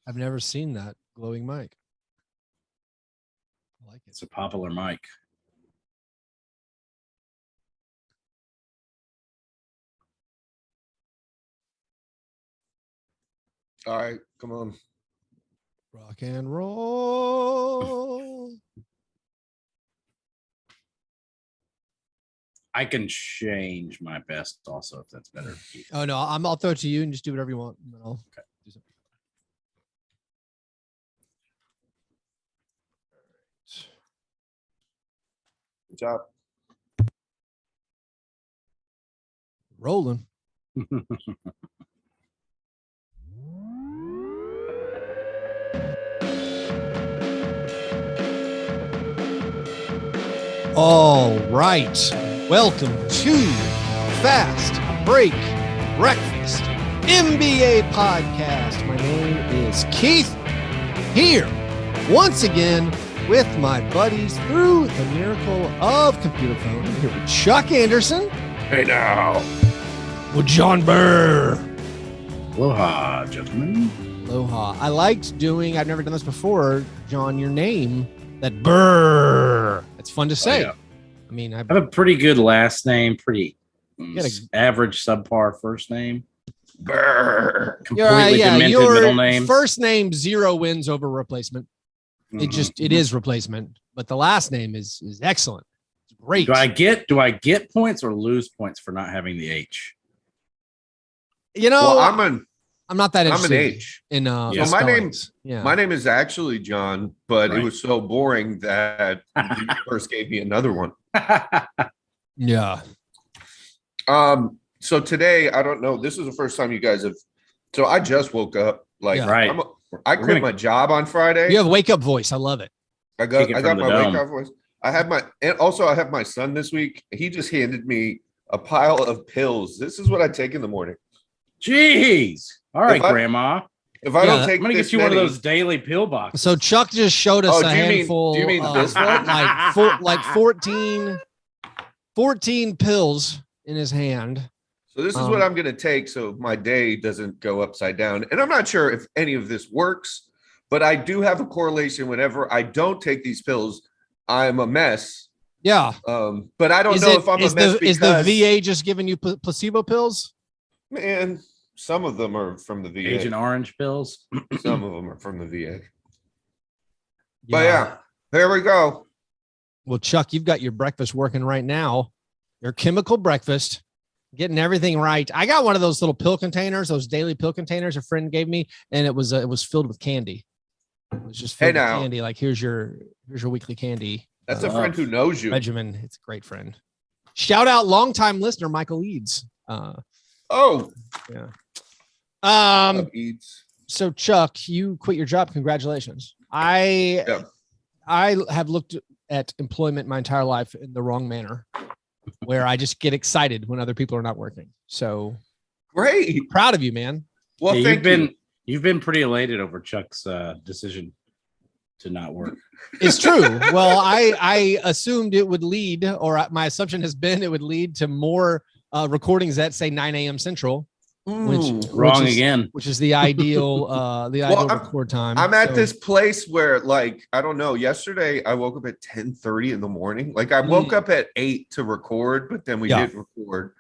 I've never seen that glowing mic. I like it. It's a popular mic. All right, come on. Rock and roll. I can change my best also if that's better. Oh no, I'll throw it to you and just do whatever you want. And then I'll Okay. Do something. Good job. Rolling. All right. Welcome to Fast Break Breakfast NBA podcast. My name is Keith, here once again with my buddies through the miracle of computer phone. I'm here with Chuck Anderson. Hey now. With John Burr. Aloha, gentlemen. Aloha. I liked doing, I've never done this before, John, your name, that Burr. It's fun to say. Oh, yeah. I mean, I have a pretty good last name, pretty gotta- average subpar first name. Brr. Completely demented middle name. First name, 0 wins over replacement. It is replacement, but the last name is excellent. It's great. Do I get points or lose points for not having the H? You know, Well, I'm not that interested. I'm an H. In Yeah. So my spellings. my name is actually John, but Right. it was so boring that you first gave me another one. Yeah. So today, I don't know. This is the first time you guys have. So I just woke up. Like, Yeah. Right. I quit my job on Friday. You have a wake up voice. I love it. I got Kick it from the my dome. wake up voice. I have my son this week. He just handed me a pile of pills. This is what I take in the morning. Jeez. All right, If I- Grandma. If I Yeah, don't take, I'm gonna this get you one of many- those daily pill boxes. So Chuck just showed us Oh, a do you mean- handful. do you mean of, this one? like 14 pills in his hand. So this is what I'm going to take so my day doesn't go upside down. And I'm not sure if any of this works, but I do have a correlation. Whenever I don't take these pills, I'm a mess. Yeah. But I don't know if I'm a mess is the VA just giving you placebo pills? Man, some of them are from the VA. Agent Orange pills. Some of them are from the VA. But yeah, here we go. Well, Chuck, you've got your breakfast working right now. Your chemical breakfast, getting everything right. I got one of those little pill containers, those daily pill containers a friend gave me, and it was filled with candy. It was just filled with candy. Like here's your weekly candy. That's a friend who knows you. Regimen. It's a great friend. Shout out longtime listener Michael Eads. Oh, yeah. Eats. So Chuck, you quit your job. Congratulations. I have looked at employment my entire life in the wrong manner, where I just get excited when other people are not working. So Great. proud of you, man. Well, Yeah, thank you. you've been pretty elated over Chuck's decision to not work. It's true. Well, I assumed it would lead, or my assumption has been it would lead to more recordings at say 9 a.m. Central, Wrong again. which is the ideal record time. I'm at So- this place where, like, I don't know. Yesterday, I woke up at 10:30 in the morning. Like, I woke up at 8 to record, but then we didn't record.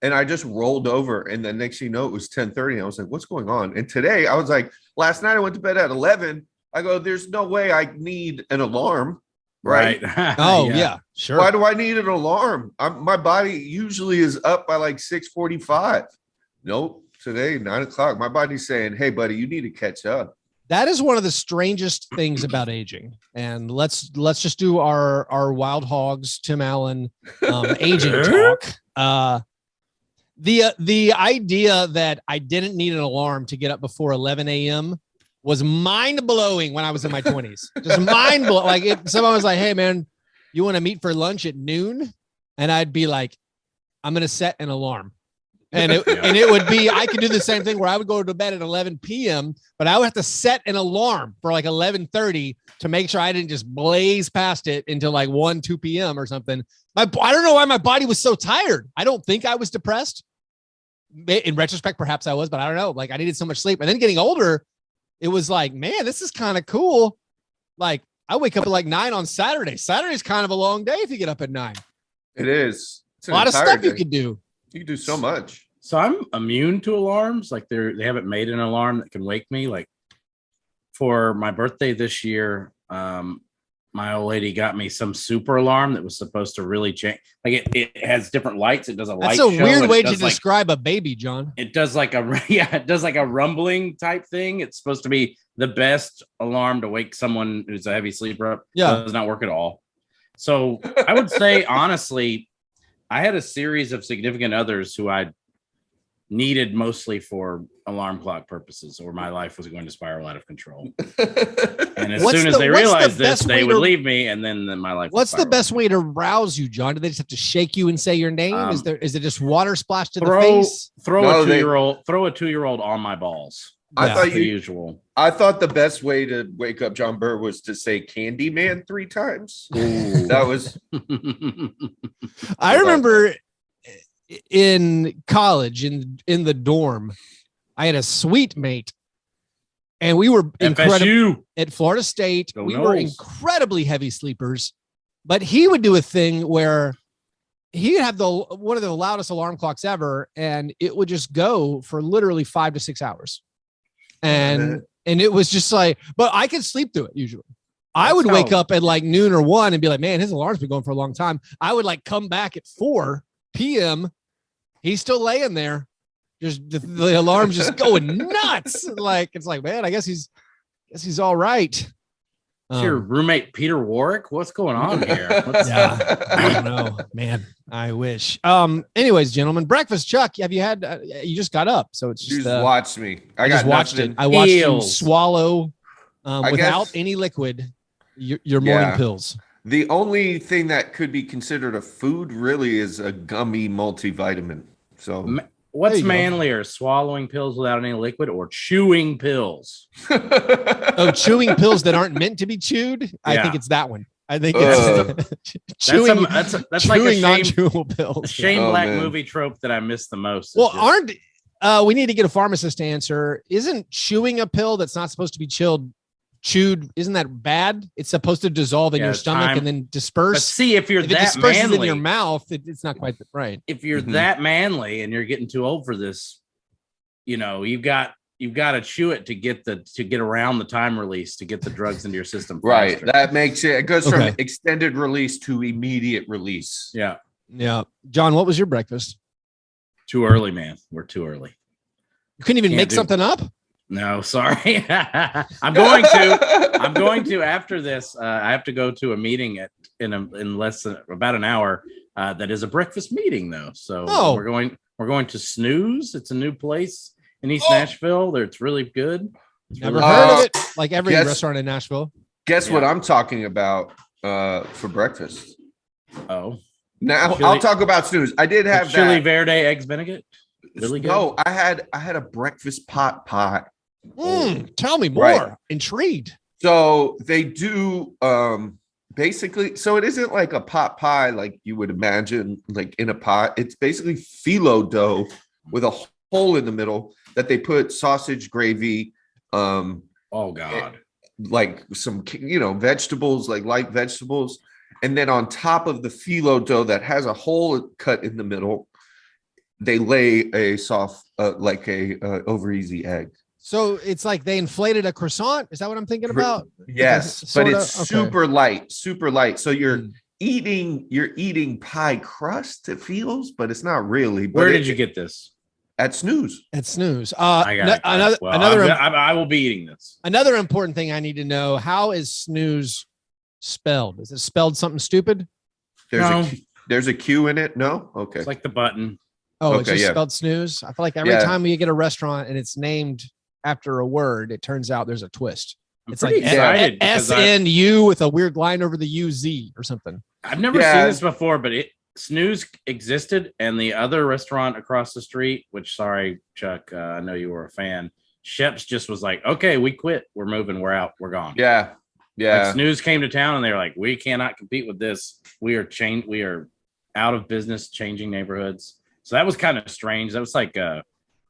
And I just rolled over, and then next thing you know, it was 10:30. I was like, "What's going on?" And today, I was like, last night I went to bed at 11. I go, "There's no way I need an alarm, right?" Oh yeah, sure. Why do I need an alarm? My body usually is up by like 6:45. Nope. Today, 9 o'clock. My body's saying, "Hey, buddy, you need to catch up." That is one of the strangest things about aging. And let's just do our wild hogs, Tim Allen, aging talk. The idea that I didn't need an alarm to get up before 11 a.m. was mind blowing when I was in my 20s. Just mind blowing. Like if someone was like, "Hey man, you want to meet for lunch at noon?" And I'd be like, "I'm going to set an alarm." And it would be, I could do the same thing where I would go to bed at 11 p.m., but I would have to set an alarm for like 11:30 to make sure I didn't just blaze past it until like 2 p.m. or something. I don't know why my body was so tired. I don't think I was depressed. In retrospect, perhaps I was, but I don't know. Like I needed so much sleep. And then getting older, it was like, man, this is kind of cool. Like I wake up at like 9 on Saturday. Saturday's kind of a long day if you get up at 9. It is. It's A lot of stuff you could do. You can do so much. So I'm immune to alarms. Like they haven't made an alarm that can wake me. Like for my birthday this year, my old lady got me some super alarm that was supposed to really change. Like it has different lights. It does a light. That's a weird way to like, describe a baby, John. It does like it does like a rumbling type thing. It's supposed to be the best alarm to wake someone who's a heavy sleeper up. Yeah. It does not work at all. So I would say honestly, I had a series of significant others who I needed mostly for alarm clock purposes, or my life was going to spiral out of control. And as soon as they realized this, they would leave me, and then my life. What's the best way to rouse you, John? Do they just have to shake you and say your name? Is it just water splashed to the face? Throw a 2-year-old on my balls. I thought the usual. I thought the best way to wake up John Burr was to say Candyman 3 times. Ooh. That was. I remember in college in the dorm, I had a suite mate, and we were incredible at Florida State. We were incredibly heavy sleepers, but he would do a thing where he'd have one of the loudest alarm clocks ever, and it would just go for literally 5 to 6 hours. And it was just like, but I could sleep through it usually. I would wake up at like noon or 1 and be like, man, his alarm's been going for a long time. I would like come back at 4 p.m. He's still laying there. Just the alarm's just going nuts. Like, it's like, man, I guess he's all right. Your roommate Peter Warwick? What's going on here? I don't know, man. I wish. Anyways, gentlemen, breakfast. Chuck, have you had? You just got up, so it's just. You just watched me. I just watched it. I watched you swallow without any liquid your morning pills. The only thing that could be considered a food really is a gummy multivitamin. So what's manlier, swallowing pills without any liquid or chewing pills? Chewing pills that aren't meant to be chewed. Yeah. I think it's that one. I think it's chewing. That's like a non-chewable pills. Shane Black movie trope that I miss the most. Well, we need to get a pharmacist to answer. Isn't chewing a pill that's not supposed to be chewed, isn't that bad? It's supposed to dissolve in your stomach and then disperse. But see, if it disperses manly in your mouth, it's not quite right. If you're that manly and you're getting too old for this, you've got to chew it to get around the time release to get the drugs into your system faster. Right. That makes it goes from extended release to immediate release. Yeah. Yeah. John, what was your breakfast? Too early, man. We're too early. You couldn't even make something up? No, sorry. I'm going to after this. I have to go to a meeting in less than about an hour. That is a breakfast meeting though. So we're going to Snooze. It's a new place in East Nashville. It's really good. Never heard of it. Like every restaurant in Nashville. Guess what I'm talking about for breakfast. Oh. Now I'll talk about Snooze. I did have chili verde eggs Benedict. Really good. No, I had a breakfast pot pie. Tell me more. Right. Intrigued. So they do basically, so it isn't like a pot pie like you would imagine, like in a pot. It's basically phyllo dough with a hole in the middle that they put sausage, gravy, oh God, like some vegetables, like light vegetables, and then on top of the phyllo dough that has a hole cut in the middle, they lay a soft like a over easy egg. So it's like they inflated a croissant. Is that what I'm thinking about? Yes, but it's super light. So you're eating pie crust. It feels, but it's not really. But where did you get this? At Snooze. At Snooze. I got it. I will be eating this. Another important thing I need to know: how is Snooze spelled? Is it spelled something stupid? There's a Q in it. No, okay. It's like the button. Oh, it's just spelled Snooze. I feel like every time we get a restaurant and it's named after a word, it turns out there's a twist. It's like SNU with a weird line over the UZ or something. I've never seen this before, but Snooze existed, and the other restaurant across the street, which sorry, Chuck, I know you were a fan. Shep's just was like, okay, we quit. We're moving. We're out. We're gone. Yeah. Like Snooze came to town and they were like, we cannot compete with this. We are out of business, changing neighborhoods. So that was kind of strange. That was like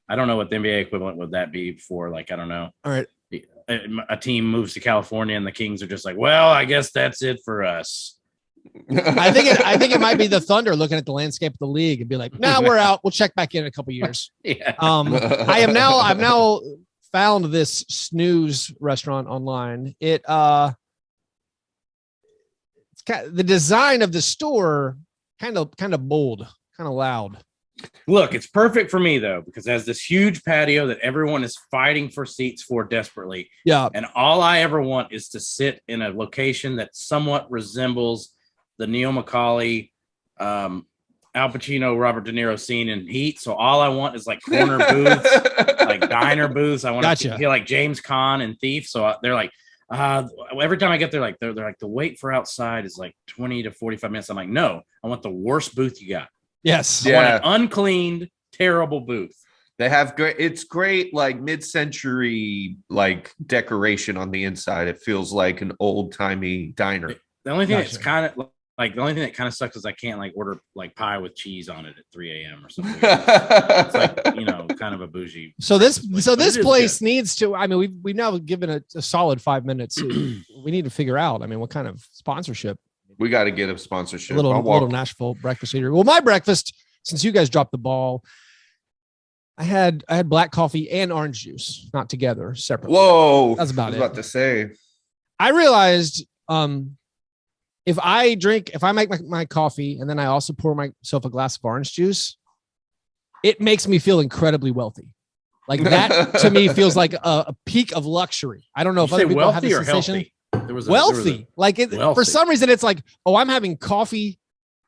I don't know what the NBA equivalent would that be for. Like, I don't know. All right. a team moves to California and the Kings are just like, well, I guess that's it for us. I think it might be the Thunder looking at the landscape of the league and be like, nah, we're out. We'll check back in a couple years. Yeah. I've now found this snooze restaurant online. It's the design of the store kind of bold, kind of loud. Look, it's perfect for me though, because it has this huge patio that everyone is fighting for seats for desperately. Yeah. And all I ever want is to sit in a location that somewhat resembles the Neil Macaulay, Al Pacino, Robert De Niro scene in Heat. So all I want is like corner booths, like diner booths. I want to feel like James Caan and Thief. So they're like, every time I get there, like they're like, the wait for outside is like 20 to 45 minutes. I'm like, no, I want the worst booth you got. Yes. I want an uncleaned, terrible booth. They have great like mid-century like decoration on the inside. It feels like an old-timey diner. The only thing that's kind of like, the only thing that kind of sucks is I can't like order like pie with cheese on it at 3 a.m. or something. It's like, kind of a bougie. So this place needs to, I mean, we've now given a solid 5 minutes. We need to figure out, I mean, what kind of sponsorship. We got to get a sponsorship. A little Nashville breakfast eatery. Well, my breakfast, since you guys dropped the ball, I had black coffee and orange juice, not together, separately. Whoa. That's about it. I was about to say. I realized if I make my coffee and then I also pour myself a glass of orange juice, it makes me feel incredibly wealthy. Like that to me feels like a peak of luxury. I don't know if other people have this sensation. Healthy? Wealthy. Wealthy. For some reason, it's like, oh, I'm having coffee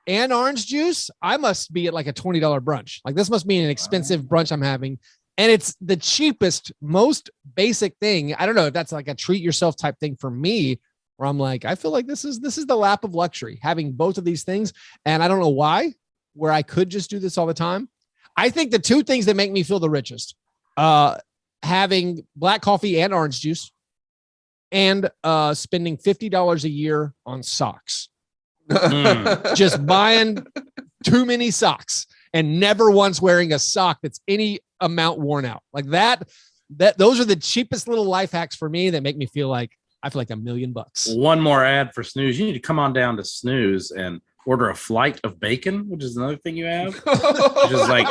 and orange juice. I must be at like a $20 brunch. Like this must be an expensive brunch I'm having. And it's the cheapest, most basic thing. I don't know if that's like a treat yourself type thing for me, where I'm like, I feel like this is the lap of luxury, having both of these things. And I don't know why, where I could just do this all the time. I think the two things that make me feel the richest, having black coffee and orange juice, and spending $50 a year on socks. Just buying too many socks and never once wearing a sock that's any amount worn out. Like that those are the cheapest little life hacks for me that make me feel like I feel like $1 million. One more ad for Snooze. You need to come on down to Snooze and order a flight of bacon, which is another thing you have. Which is like,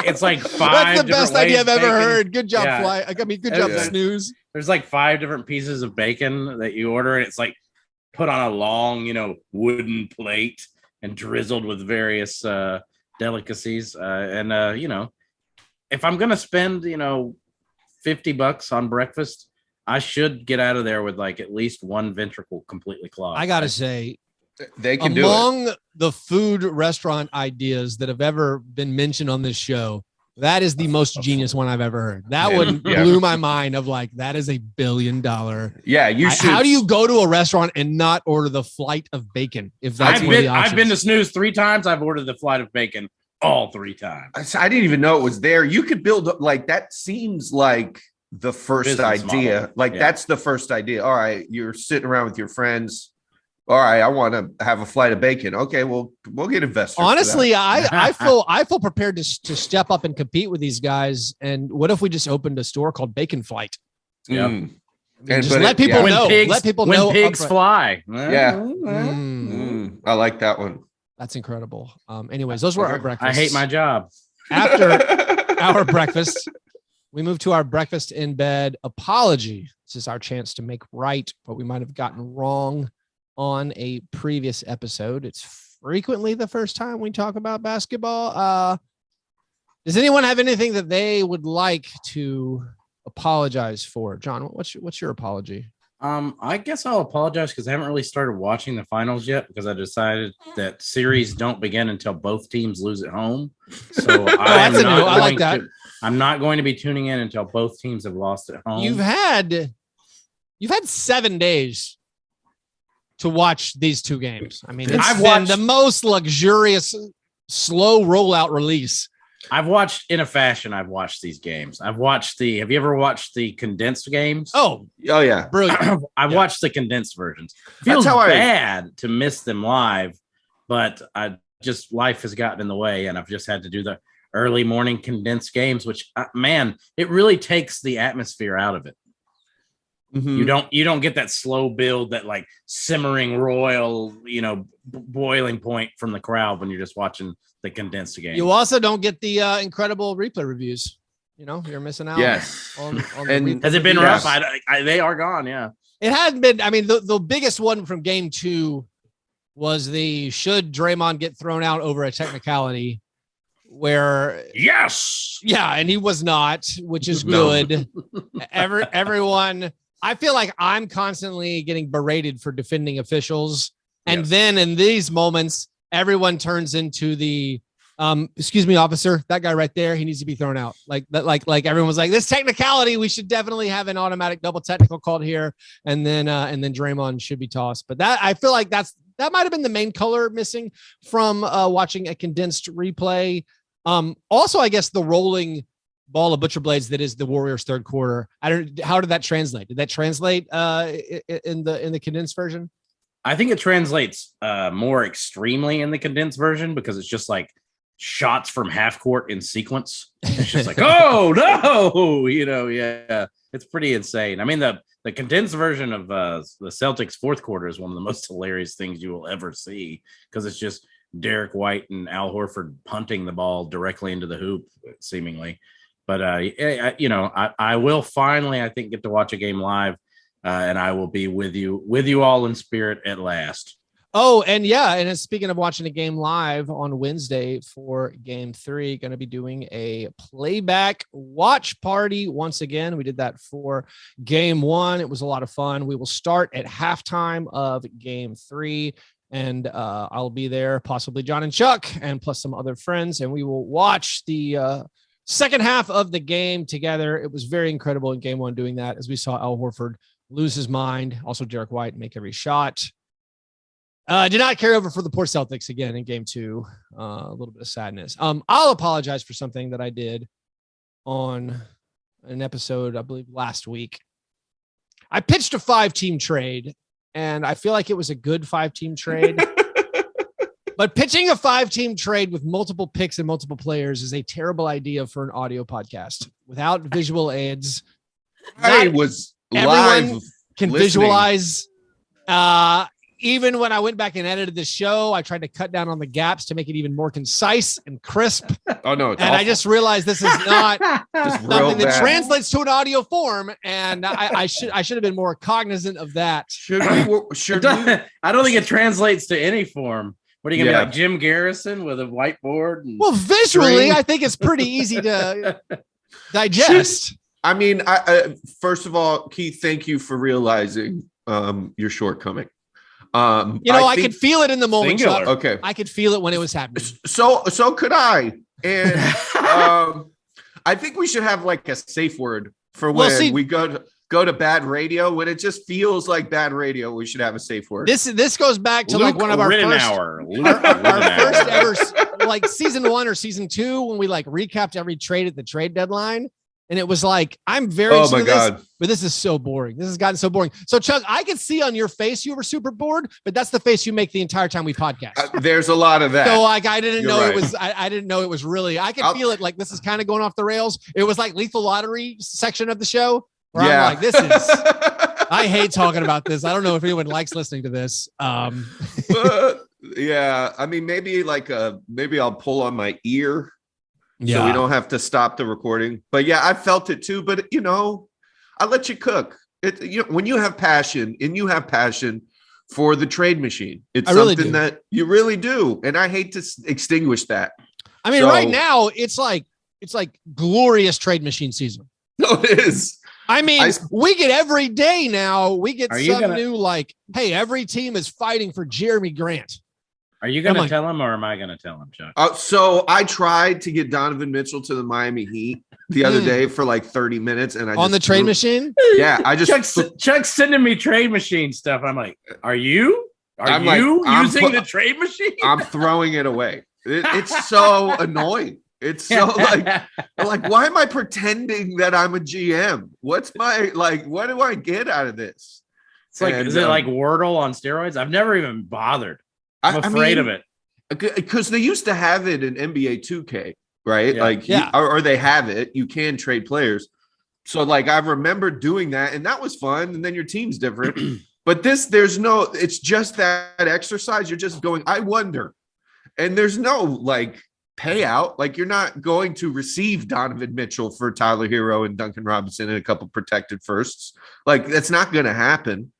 it's like 5. That's the best idea I've ever heard. Good job, yeah. Good job, Snooze. There's like 5 different pieces of bacon that you order, and it's like put on a long, wooden plate and drizzled with various delicacies. If I'm gonna spend, $50 on breakfast, I should get out of there with like at least one ventricle completely clogged. I gotta say, they can do it. Among the food restaurant ideas that have ever been mentioned on this show, that is the most genius one I've ever heard. That one blew my mind of like, that is $1 billion. Yeah, you should. How do you go to a restaurant and not order the flight of bacon? If that's I've been to Snooze 3 times. I've ordered the flight of bacon all 3 times. I didn't even know it was there. You could build like that. Seems like the first business idea. Model. Like that's the first idea. All right, you're sitting around with your friends. All right, I want to have a flight of bacon. Okay, we'll get investors. Honestly, I feel prepared to step up and compete with these guys. And what if we just opened a store called Bacon Flight? Yeah, and just let people know. Let people know when pigs fly. Yeah, I like that one. That's incredible. Anyways, those were our breakfasts. I hate my job. After our breakfast, we move to our breakfast in bed apology. This is our chance to make right what we might have gotten wrong on a previous episode. It's frequently the first time we talk about basketball. Does anyone have anything that they would like to apologize for? John, what's your apology? I guess I'll apologize because I haven't really started watching the finals yet because I decided that series don't begin until both teams lose at home. So I like that. I'm not going to be tuning in until both teams have lost at home. You've had 7 days to watch these 2 games. I mean, it's been the most luxurious, slow rollout release. I've watched these games. Have you ever watched the condensed games? Oh yeah. Brilliant. I've watched the condensed versions. Feels bad to miss them live, but life has gotten in the way and I've just had to do the early morning condensed games, which it really takes the atmosphere out of it. Mhm. You don't get that slow build, that like simmering royal, boiling point from the crowd when you're just watching the condensed game. You also don't get the incredible replay reviews. You're missing out. Yes. On And the replay has it been reviews. rough? They are gone. Yeah. It hadn't been. I mean, the biggest one from game 2 was the should Draymond get thrown out over a technicality where yes, yeah, and he was not, which is good. Everyone, I feel like I'm constantly getting berated for defending officials, and then in these moments, everyone turns into the excuse me, officer, that guy right there, he needs to be thrown out. Like that, like everyone's like, this technicality, we should definitely have an automatic double technical called here, and then Draymond should be tossed. But that, I feel like that might have been the main color missing from watching a condensed replay. Also, I guess the rolling ball of butcher blades that is the Warriors' third quarter. How did that translate? Did that translate in the condensed version? I think it translates more extremely in the condensed version because it's just like shots from half court in sequence. It's just like, oh no, yeah, it's pretty insane. I mean, the condensed version of the Celtics fourth quarter is one of the most hilarious things you will ever see because it's just Derek White and Al Horford punting the ball directly into the hoop, seemingly. But I will finally, I think, get to watch a game live, and I will be with you all in spirit at last. Oh, and yeah, and speaking of watching a game live on Wednesday for game 3, going to be doing a playback watch party once again. We did that for game 1. It was a lot of fun. We will start at halftime of game 3, and I'll be there, possibly Jon and Chuck, and plus some other friends, and we will watch the second half of the game together. It was very incredible in game 1 doing that, as we saw Al Horford lose his mind, also Derek White make every shot. Did not carry over for the poor Celtics again in game 2. A little bit of sadness. I'll apologize for something that I did on an episode, I believe last week. I pitched a 5-team trade, and I feel like it was a good 5-team trade. But pitching a 5-team trade with multiple picks and multiple players is a terrible idea for an audio podcast without visual aids. I was live. Can listening. visualize. Even when I went back and edited the show, I tried to cut down on the gaps to make it even more concise and crisp. Oh no! And I just realized this is not something that bad. translates to an audio form, and I should have been more cognizant of that. I don't think it translates to any form. What are you gonna be like, Jim Garrison with a whiteboard? Well, visually, I think it's pretty easy to digest. I mean, first of all, Keith, thank you for realizing your shortcoming. I could feel it in the moment. Chuck. Okay, I could feel it when it was happening. So could I. And I think we should have like a safe word for when we go to bad radio. When it just feels like bad radio, we should have a safe word. This goes back to like one of our first ever, like season 1 or season 2, when we like recapped every trade at the trade deadline. And it was like, I'm very oh my God. But this is so boring. This has gotten so boring. So Chuck, I could see on your face you were super bored, but that's the face you make the entire time we podcast. There's a lot of that. So like I didn't know it was I didn't know it was really, I could feel it like this is kind of going off the rails. It was like Lethal Lottery section of the show where I'm like, this is I hate talking about this. I don't know if anyone likes listening to this. Yeah, I mean maybe I'll pull on my ear. Yeah. So we don't have to stop the recording. But yeah, I felt it too. But I let you cook. When you have passion and you have passion for the trade machine, it's something that you really do. And I hate to extinguish that. I mean, right now it's like glorious trade machine season. No, it is. I mean, we get every day now. We get new like, hey, every team is fighting for Jeremy Grant. Are you going to tell him, or am I going to tell him, Chuck? So I tried to get Donovan Mitchell to the Miami Heat the other day for like 30 minutes, and on the trade machine. Yeah, I just Chuck's sending me trade machine stuff. I'm like, are you using the trade machine? I'm throwing it away. It's so annoying. It's so like, why am I pretending that I'm a GM? What's my what do I get out of this? It's like, is it like Wordle on steroids? I've never even bothered. I'm afraid of it because they used to have it in NBA 2K, right? Yeah. Or they have it. You can trade players, So like I remember doing that, and that was fun. And then your team's different. But it's just that exercise. You're just going, I wonder. And there's no like payout. Like you're not going to receive Donovan Mitchell for Tyler Hero and Duncan Robinson and a couple protected firsts. Like that's not going to happen.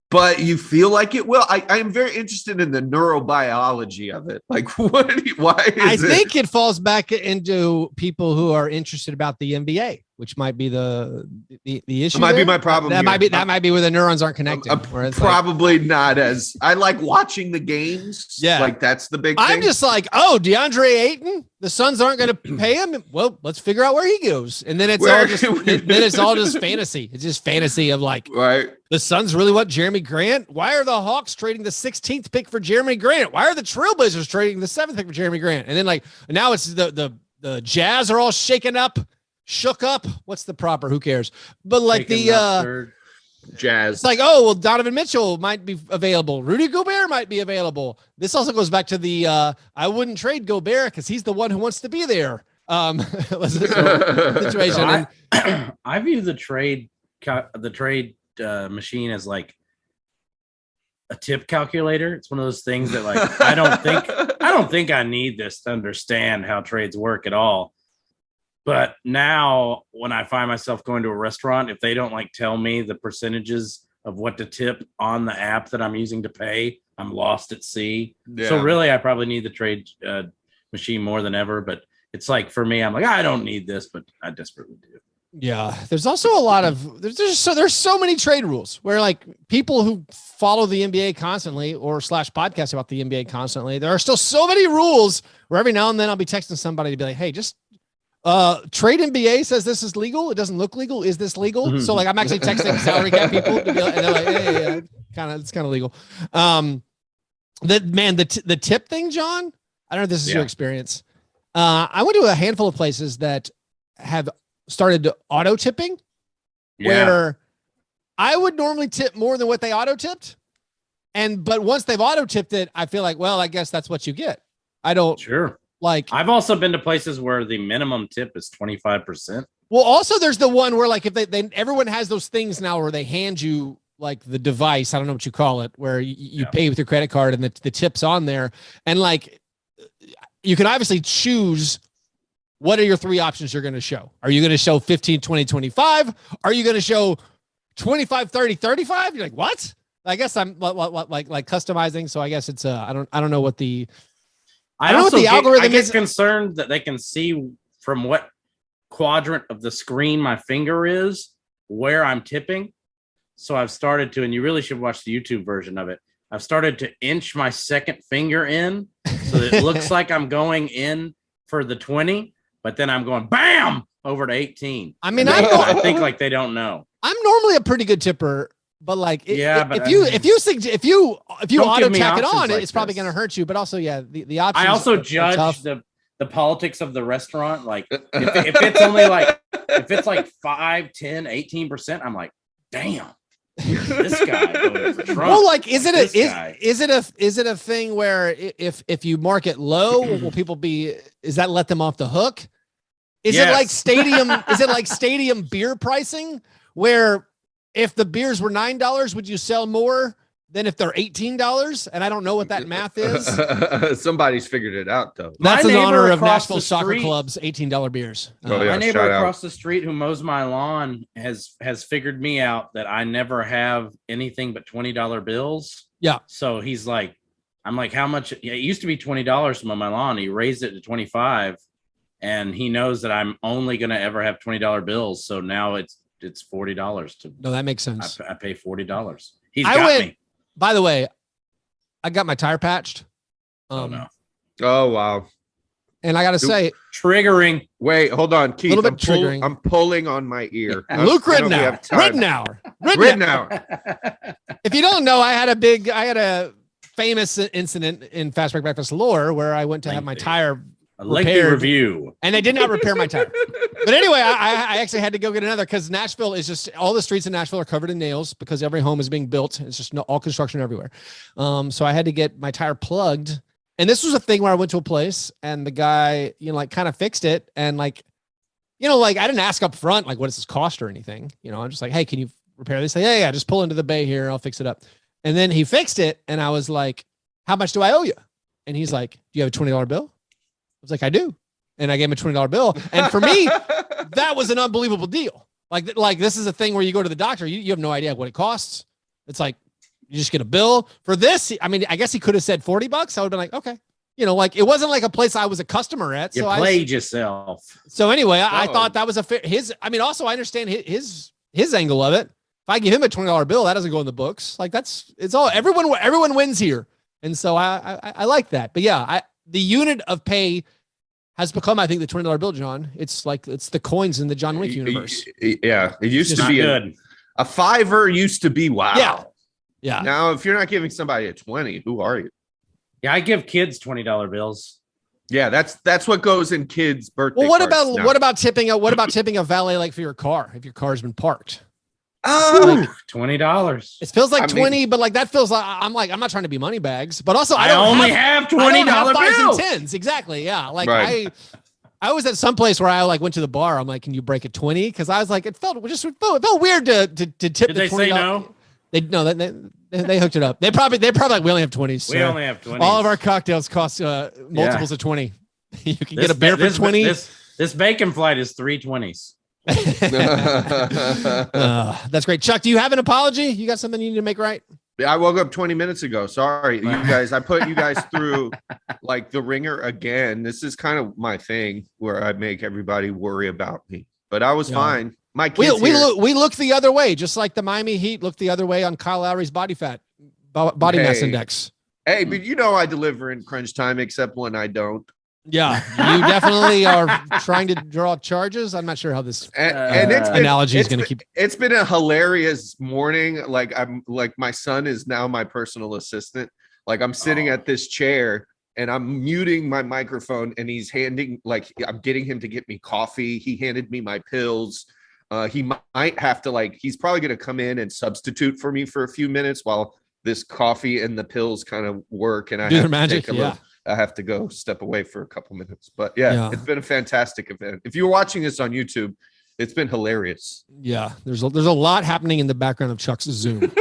But you feel like it will. I am very interested in the neurobiology of it. Like, I think it falls back into people who are interested about the NBA, which might be the issue. It might be my problem. That might be where the neurons aren't connected. I'm probably not as I like watching the games. Yeah, like that's the big thing. I'm just like, oh, DeAndre Ayton, the Suns aren't going to pay him. Well, let's figure out where he goes, and then it's all just fantasy. It's just fantasy of like, right. The Suns really want Jeremy Grant. Why are the Hawks trading the 16th pick for Jeremy Grant? Why are the Trailblazers trading the 7th pick for Jeremy Grant? And then like now it's the Jazz are all shook up. What's the proper? Who cares? But like the Jazz. It's like, oh, well, Donovan Mitchell might be available. Rudy Gobert might be available. This also goes back to the I wouldn't trade Gobert because he's the one who wants to be there. Situation. I view the trade machine as like a tip calculator. It's one of those things that like I don't think I need this to understand how trades work at all. But now when I find myself going to a restaurant, if they don't like tell me the percentages of what to tip on the app that I'm using to pay, I'm lost at sea. Yeah. So really I probably need the trade machine more than ever. But it's like for me, I'm like, I don't need this, but I desperately do. Yeah, there's also a lot of there's so many trade rules where like people who follow the NBA constantly or / podcast about the NBA constantly, there are still so many rules where every now and then I'll be texting somebody to be like, hey, just trade NBA says this is legal. It doesn't look legal. Is this legal? Mm-hmm. So like I'm actually texting salary cap people to be like, and they're like, hey, it's kind of legal. The tip thing, John. I don't know if this is your experience. I went to a handful of places that have started auto tipping where I would normally tip more than what they auto tipped. But once they've auto tipped it, I feel like, well, I guess that's what you get. I don't like, I've also been to places where the minimum tip is 25%. Well, also there's the one where like, if they everyone has those things now where they hand you like the device, I don't know what you call it, where you pay with your credit card and the tip's on there. And like, you can obviously choose what are your three options you're going to show? Are you going to show 15, 20, 25? Are you going to show 25, 30, 35? You're like, what? I guess I'm like customizing. So I guess it's I don't know what the algorithm is. Concerned that they can see from what quadrant of the screen my finger is where I'm tipping. So I've started to, and you really should watch the YouTube version of it. I've started to inch my second finger in so that it looks like I'm going in for the 20. But then I'm going bam over to 18. I mean, I think like they don't know. I'm normally a pretty good tipper, but like, if you auto tack it on, it's probably going to hurt you. But also, the options. I also judge the politics of the restaurant. Like if it's only like if it's like 5, 10, 18%, I'm like, damn. This guy voted for Trump. Well, like, is it a thing where if you mark it low, will people is that let them off the hook? Is it like stadium beer pricing where if the beers were $9, would you sell more than if they're $18? And I don't know what that math is. Somebody's figured it out though. That's in honor of Nashville Soccer Club's $18 beers. My neighbor across the street who mows my lawn has figured me out that I never have anything but $20 bills. Yeah. So he's like, I'm like, how much? Yeah, it used to be $20 to mow my lawn. He raised it to 25, and he knows that I'm only going to ever have $20 bills. So now it's $40 to. No, that makes sense. I pay $40. He's got me. By the way, I got my tire patched. Oh no! Oh wow! And I got to say, triggering. Wait, hold on, Keith. A little bit triggering. I'm pulling on my ear. Luke Ridnour. If you don't know, I had a famous incident in Fastbreak Breakfast lore where I went to have my tire repaired, review, and they did not repair my tire. But anyway, I actually had to go get another because Nashville is just all the streets in Nashville are covered in nails because every home is being built. It's just all construction everywhere. So I had to get my tire plugged. And this was a thing where I went to a place and the guy, like kind of fixed it. And like, like I didn't ask up front, like, what does this cost or anything? I'm just like, hey, can you repair this? Like, yeah, just pull into the bay here. I'll fix it up. And then he fixed it. And I was like, how much do I owe you? And he's like, do you have a $20 bill? I was like, I do. And I gave him a $20 bill. And for me, that was an unbelievable deal. Like this is a thing where you go to the doctor, you have no idea what it costs. It's like, you just get a bill for this. I mean, I guess he could have said $40. I would have been like, okay. Like it wasn't like a place I was a customer at. You played yourself. So anyway, I thought that was a fair, also I understand his angle of it. If I give him a $20 bill, that doesn't go in the books. Like it's all, everyone wins here. And so I like that. But yeah, the unit of pay has become, I think, the $20 bill, John. It's the coins in the John Wick universe. Yeah. It used to be good. A $5 used to be wow. Yeah. Now, if you're not giving somebody a 20, who are you? Yeah, I give kids $20 bills. Yeah, that's what goes in kids' birthday. Well, what about tipping a valet like for your car if your car's been parked? Oh, $20. It feels like 20, but like that feels like I'm not trying to be money bags, but also I only have $20 bills. And 10s. Exactly. Yeah. Like right. I was at some place where I like went to the bar. I'm like, can you break a 20? Because I was like, it felt weird to tip Did the $20. They say no? They hooked it up. They probably like, we only have 20s. We only have 20s. All of our cocktails cost multiples of 20. You can get a beer for 20. This bacon flight is 320s. That's great. Chuck, do you have an apology? You got something you need to make right? I woke up 20 minutes ago. Sorry, you guys. I put you guys through like the ringer again. This is kind of my thing where I make everybody worry about me, but I was fine. My kids we look the other way, just like the Miami Heat looked the other way on Kyle Lowry's body mass index. Hey, but I deliver in crunch time, except when I don't. Yeah, you definitely are trying to draw charges. I'm not sure how this analogy is going to keep. It's been a hilarious morning. Like my son is now my personal assistant. Like I'm sitting at this chair and I'm muting my microphone, and he's I'm getting him to get me coffee. He handed me my pills. He might have to he's probably going to come in and substitute for me for a few minutes while this coffee and the pills kind of work. And I have to take a little. I have to go step away for a couple minutes, but it's been a fantastic event. If you're watching this on YouTube, it's been hilarious. Yeah. There's a lot happening in the background of Chuck's Zoom.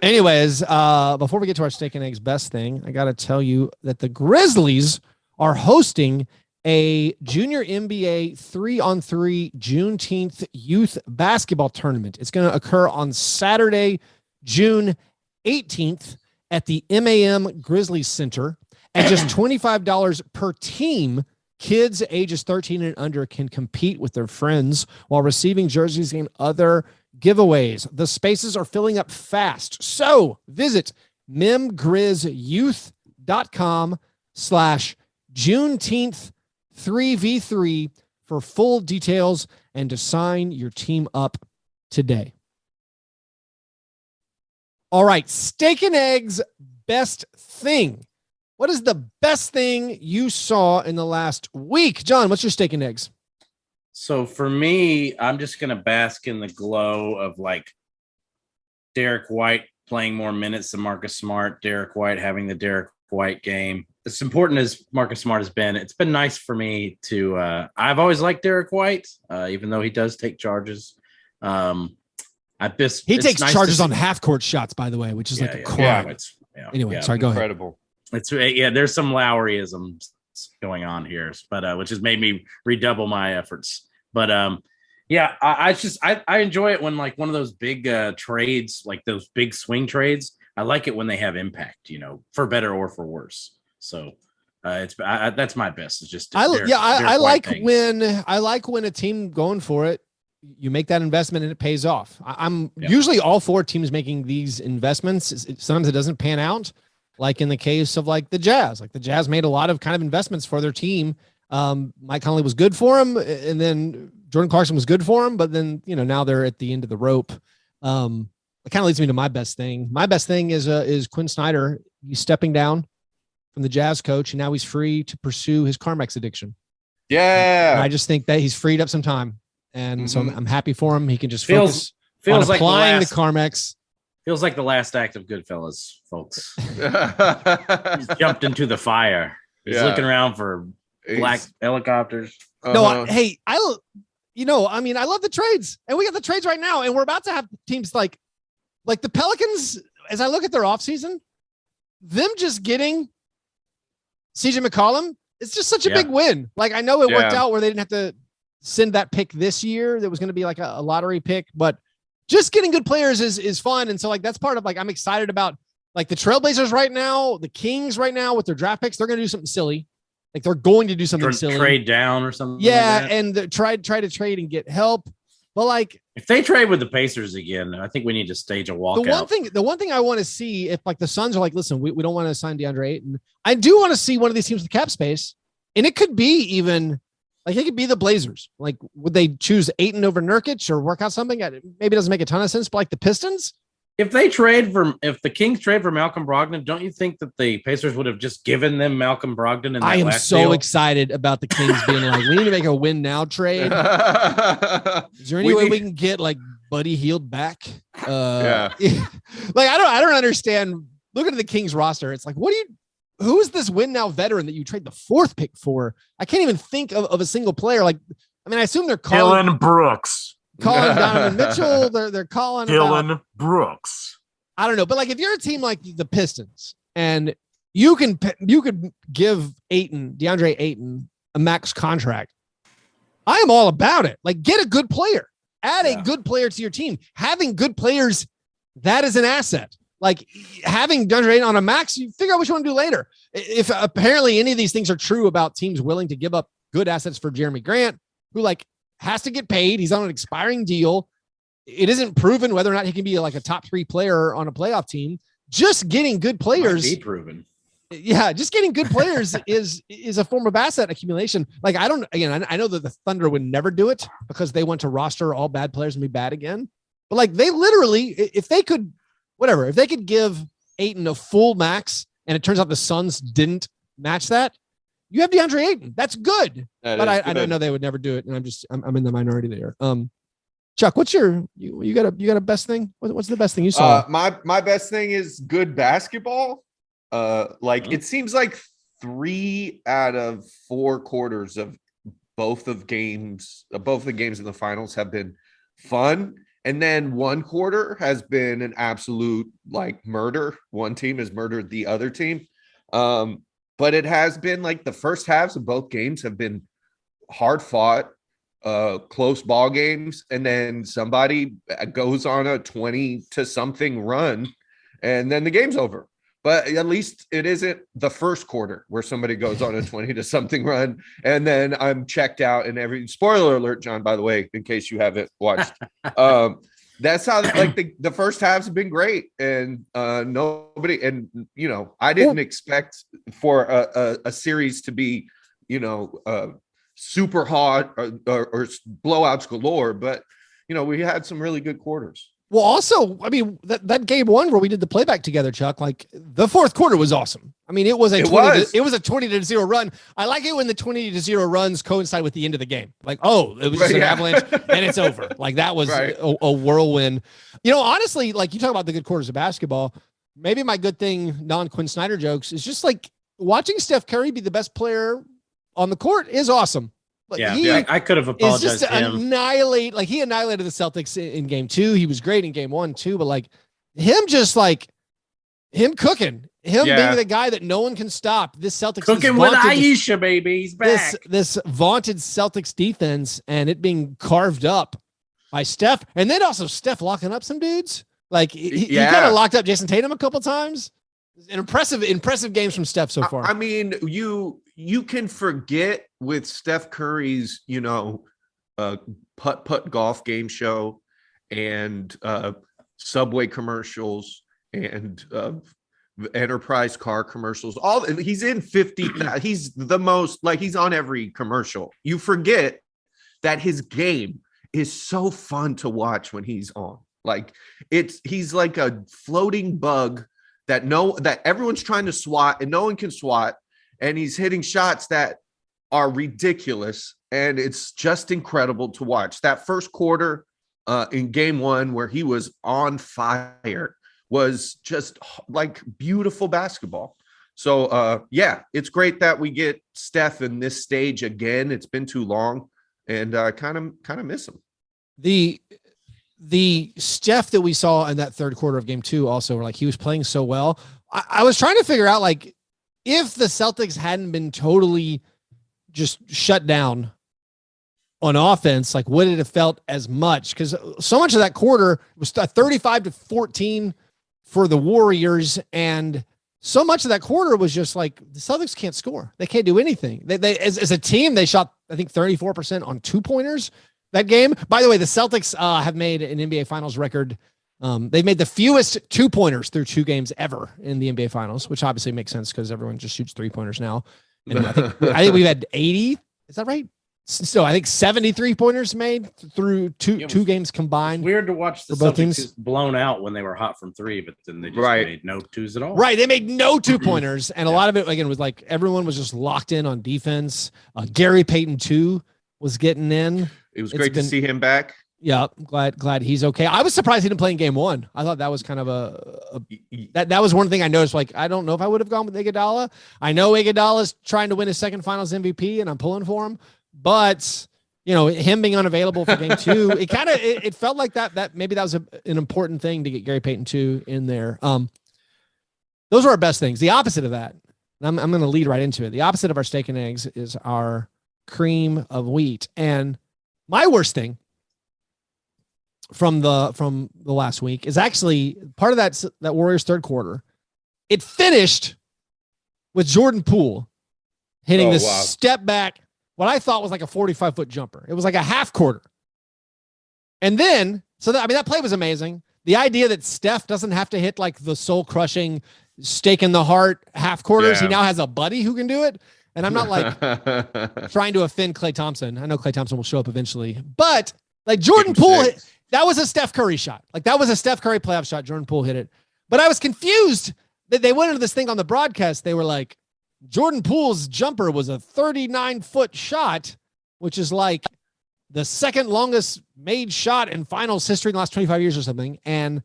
Anyways, before we get to our steak and eggs best thing, I got to tell you that the Grizzlies are hosting a junior NBA 3-on-3 Juneteenth youth basketball tournament. It's going to occur on Saturday, June 18th. At the MAM Grizzlies Center at just $25 per team. Kids ages 13 and under can compete with their friends while receiving jerseys and other giveaways. The spaces are filling up fast. So visit memgrizyouth.com/Juneteenth3v3 for full details and to sign your team up today. All right, steak and eggs, best thing. What is the best thing you saw in the last week? John, what's your steak and eggs? So for me, I'm just going to bask in the glow of Derek White playing more minutes than Marcus Smart, Derek White having the Derek White game. As important as Marcus Smart has been, it's been nice for me to I've always liked Derek White, even though he does take charges. He takes charges on half-court shots, by the way, which is a crime. Anyway, sorry, go ahead. Incredible. There's some Lowryisms going on here, but which has made me redouble my efforts. But I enjoy it when one of those big trades, like those big swing trades. I like it when they have impact, for better or for worse. So that's my best. It's just I like when a team going for it. You make that investment and it pays off. I'm usually all for teams making these investments. Sometimes it doesn't pan out, like in the case of the Jazz. The Jazz made a lot of kind of investments for their team. Mike Conley was good for him, and then Jordan Clarkson was good for him. But then now they're at the end of the rope. It kind of leads me to my best thing. My best thing is Quinn Snyder. He's stepping down from the Jazz coach, and now he's free to pursue his Carmex addiction. Yeah, and I just think that he's freed up some time. And so I'm happy for him. He can just focus on applying the Carmex. Feels like the last act of Goodfellas, folks. He's jumped into the fire. He's looking around for black helicopters. No, I mean, I love the trades, and we got the trades right now, and we're about to have teams like the Pelicans. As I look at their offseason, them just getting CJ McCollum, it's just such a big win. Like, I know it worked out where they didn't have to send that pick this year. That was going to be like a lottery pick, but just getting good players is fun. And so like, that's part of like, I'm excited about like the Trailblazers right now, the Kings right now with their draft picks. They're going to do something silly. Like they're going to do something silly. Trade down or something. Yeah. Like and try to trade and get help. But like, if they trade with the Pacers again, I think we need to stage a walkout. The one thing I want to see, if like the Suns are like, listen, we don't want to sign DeAndre Ayton. I do want to see one of these teams with cap space. And it could be even like, it could be the Blazers. Like, would they choose Ayton over Nurkic or work out something? Maybe it doesn't make a ton of sense, but like the Pistons. If the Kings trade for Malcolm Brogdon, don't you think that the Pacers would have just given them Malcolm Brogdon? I am so excited about the Kings being like, we need to make a win now trade. Is there any way we can get like Buddy Hield back? Like I don't understand. Looking at the Kings roster, it's like, who is this win now veteran that you trade the 4th pick for? I can't even think of a single player. Like, I mean, I assume they're calling Dylan Brooks. Calling Donovan Mitchell, they're calling Dylan Brooks. I don't know, but like if you're a team like the Pistons and you could give DeAndre Ayton a max contract, I am all about it. Like get a good player, add a good player to your team. Having good players, that is an asset. Like having DeAndre Ayton on a max, you figure out what you want to do later. If apparently any of these things are true about teams willing to give up good assets for Jeremy Grant, who like has to get paid. He's on an expiring deal. It isn't proven whether or not he can be like a top 3 player on a playoff team. Just getting good players. Might be proven. Yeah, just getting good players is a form of asset accumulation. Like I know that the Thunder would never do it because they want to roster all bad players and be bad again. But like they literally, if they could give Ayton a full max, and it turns out the Suns didn't match that, you have DeAndre Ayton. That's good. But I know they would never do it. And I'm in the minority there. Chuck, what's you got a best thing? What's the best thing you saw? My best thing is good basketball. It seems like 3 out of 4 quarters of both the games in the finals have been fun. And then 1 quarter has been an absolute like murder. One team has murdered the other team. But it has been like the first halves of both games have been hard fought, close ball games. And then somebody goes on a 20 to something run and then the game's over. But at least it isn't the first quarter where somebody goes on a 20 to something run. And then I'm checked out and spoiler alert, John, by the way, in case you haven't watched, that's how like the first halves have been great. And nobody, and I didn't expect for a series to be, super hot or blowouts galore, but we had some really good quarters. Well, also, I mean, that game 1 where we did the playback together, Chuck, like the 4th quarter was awesome. I mean, it was a 20-0 run. I like it when the 20-0 runs coincide with the end of the game. Like, it was just an avalanche and it's over. Like that was a whirlwind. Honestly, like you talk about the good quarters of basketball, maybe my good thing, non-Quinn Snyder jokes, is just like watching Steph Curry be the best player on the court is awesim. Like I could have apologized just to him. He annihilated the Celtics in game 2. He was great in game 1 too, but like him cooking, being the guy that no one can stop. This Celtics cooking with Aisha, baby. He's back. This vaunted Celtics defense and it being carved up by Steph, and then also Steph locking up some dudes. Like he kind of locked up Jason Tatum a couple times. An impressive games from Steph so far. I mean, you can forget with Steph Curry's, putt golf game show and Subway commercials and enterprise car commercials. He's in 50. He's the most, like, he's on every commercial. You forget that his game is so fun to watch when he's on. Like he's like a floating bug that everyone's trying to swat and no one can swat. And he's hitting shots that are ridiculous. And it's just incredible to watch. That first quarter in game 1 where he was on fire was just like beautiful basketball. So yeah, it's great that we get Steph in this stage again. It's been too long, and I kind of miss him. The Steph that we saw in that third quarter of game 2 also were like, he was playing so well. I was trying to figure out, like, if the Celtics hadn't been totally just shut down on offense, like, would it have felt as much? Because so much of that quarter was 35-14 for the Warriors, and so much of that quarter was just like the Celtics can't score. They can't do anything. They as a team, they shot, I think, 34% on 2-pointers that game. By the way, the Celtics have made an NBA Finals record. They've made the fewest 2-pointers through 2 games ever in the NBA Finals, which obviously makes sense because everyone just shoots 3-pointers now. And I think we've had 80. Is that right? So I think 73 pointers made through two games combined. It's weird to watch the Celtics blown out when they were hot from 3, but then they just made no 2s at all. Right. They made no 2-pointers. And a lot of it, again, was like everyone was just locked in on defense. Gary Payton, too, was getting in. It was great to see him back. Yeah, glad he's okay. I was surprised he didn't play in game 1. I thought that was kind of that was one thing I noticed. Like, I don't know if I would have gone with Iguodala. I know Iguodala's trying to win his second Finals MVP, and I'm pulling for him. But, you know, him being unavailable for game 2, it felt like that maybe that was an important thing to get Gary Payton 2 in there. Those were our best things. The opposite of that, and I'm going to lead right into it. The opposite of our steak and eggs is our cream of wheat. And my worst thing from the last week is actually part of that Warriors third quarter. It finished with Jordan Poole hitting this step back, what I thought was like a 45-foot jumper. It was like a half quarter. And then, that play was amazing. The idea that Steph doesn't have to hit like the soul crushing stake in the heart half quarters. Yeah. He now has a buddy who can do it. And I'm not like trying to offend Klay Thompson. I know Klay Thompson will show up eventually, but like Jordan Poole, that was a Steph Curry shot. Like that was a Steph Curry playoff shot. Jordan Poole hit it, but I was confused that they went into this thing on the broadcast. They were like, Jordan Poole's jumper was a 39-foot shot, which is like the second longest made shot in finals history in the last 25 years or something. And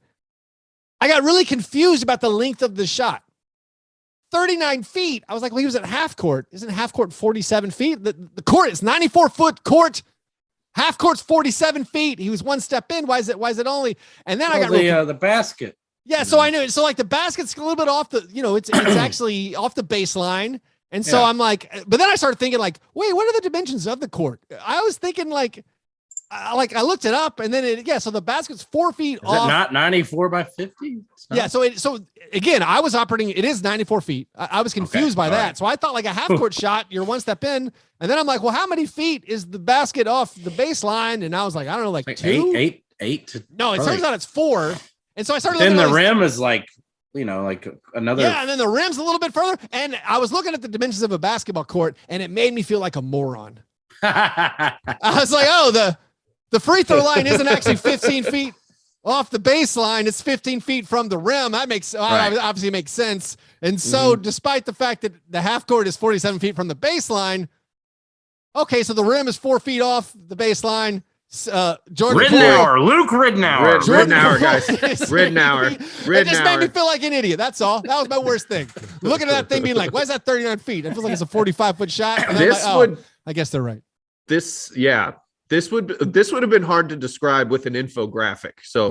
I got really confused about the length of the shot. 39 feet. I was like, well, he was at half court. Isn't half court 47 feet? The court is 94-foot court. Half court's 47 feet. He was one step in. Why is it only? And then I got the basket. Yeah, so I knew. So like the basket's a little bit off the, it's actually off the baseline. And so I'm like, but then I started thinking like, wait, what are the dimensions of the court? I was thinking like I looked it up and then so the basket's 4 feet off. Is it not 94 by 50? Yeah. So again, I was operating, it is 94 feet. I was confused by that. Right. So I thought like a half court shot, you're one step in. And then I'm like, well, how many feet is the basket off the baseline? And I was like, I don't know, like 2? Eight. No, it turns out it's 4. And so I started looking. Then the rim is like, like another. Yeah, and then the rim's a little bit further. And I was looking at the dimensions of a basketball court, and it made me feel like a moron. I was like, oh, the free throw line isn't actually 15 feet off the baseline. It's 15 feet from the rim. That obviously makes sense. And so despite the fact that the half court is 47 feet from the baseline, okay, so the rim is 4 feet off the baseline. Jordan Luke Ridnour. Ridnour, guys. Ridnour. It just made me feel like an idiot. That's all. That was my worst thing. Looking at that thing being like, why is that 39 feet? It feels like it's a 45-foot shot. And I guess they're right. This would have been hard to describe with an infographic. So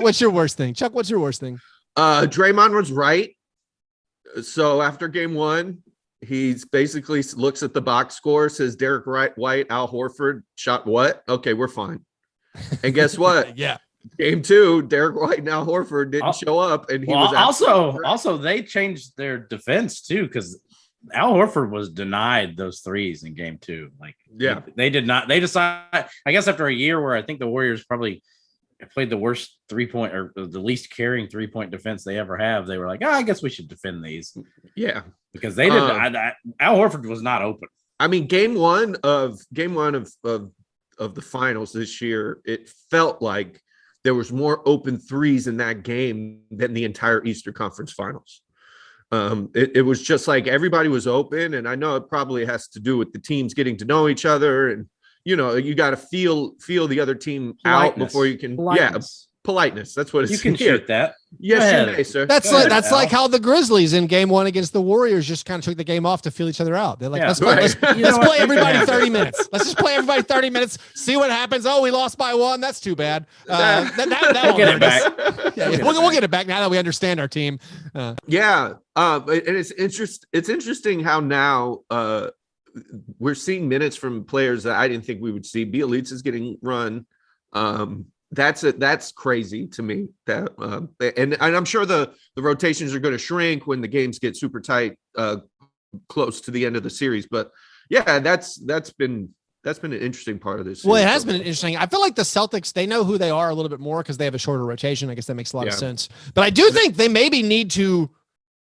What's your worst thing? Chuck, what's your worst thing? Draymond was right. So after game 1, he's basically looks at the box score, says Derek White, Al Horford shot what? Okay, we're fine. And guess what? Game 2, Derek White and Al Horford didn't show up, and he was also they changed their defense too, because Al Horford was denied those threes in game 2. Like, they did not. They decided, I guess, after a year where I think the Warriors probably played the worst 3-point or the least carrying 3-point defense they ever have. They were like, I guess we should defend these. Yeah, because they didn't. Al Horford was not open. I mean, game one of the finals this year, it felt like there was more open threes in that game than the entire Eastern Conference Finals. It was just like everybody was open, and I know it probably has to do with the teams getting to know each other, and you got to feel the other team out before you can. politeness. That's what it's. You can shoot that. Yes, you may, sir. That's like how the Grizzlies in game 1 against the Warriors just kind of took the game off to feel each other out. They're like, let's play everybody 30 minutes. Let's just play everybody 30 minutes. See what happens. Oh, we lost by 1. That's too bad. That we'll get it back. We'll get it back now that we understand our team. And it's interesting how now we're seeing minutes from players that I didn't think we would see. Bielitsa is getting run. That's crazy to me. That and I'm sure the rotations are going to shrink when the games get super tight, close to the end of the series. But yeah, that's been an interesting part of this. Well, it has been interesting. I feel like the Celtics, they know who they are a little bit more because they have a shorter rotation. I guess that makes a lot of sense. But I do think they maybe need to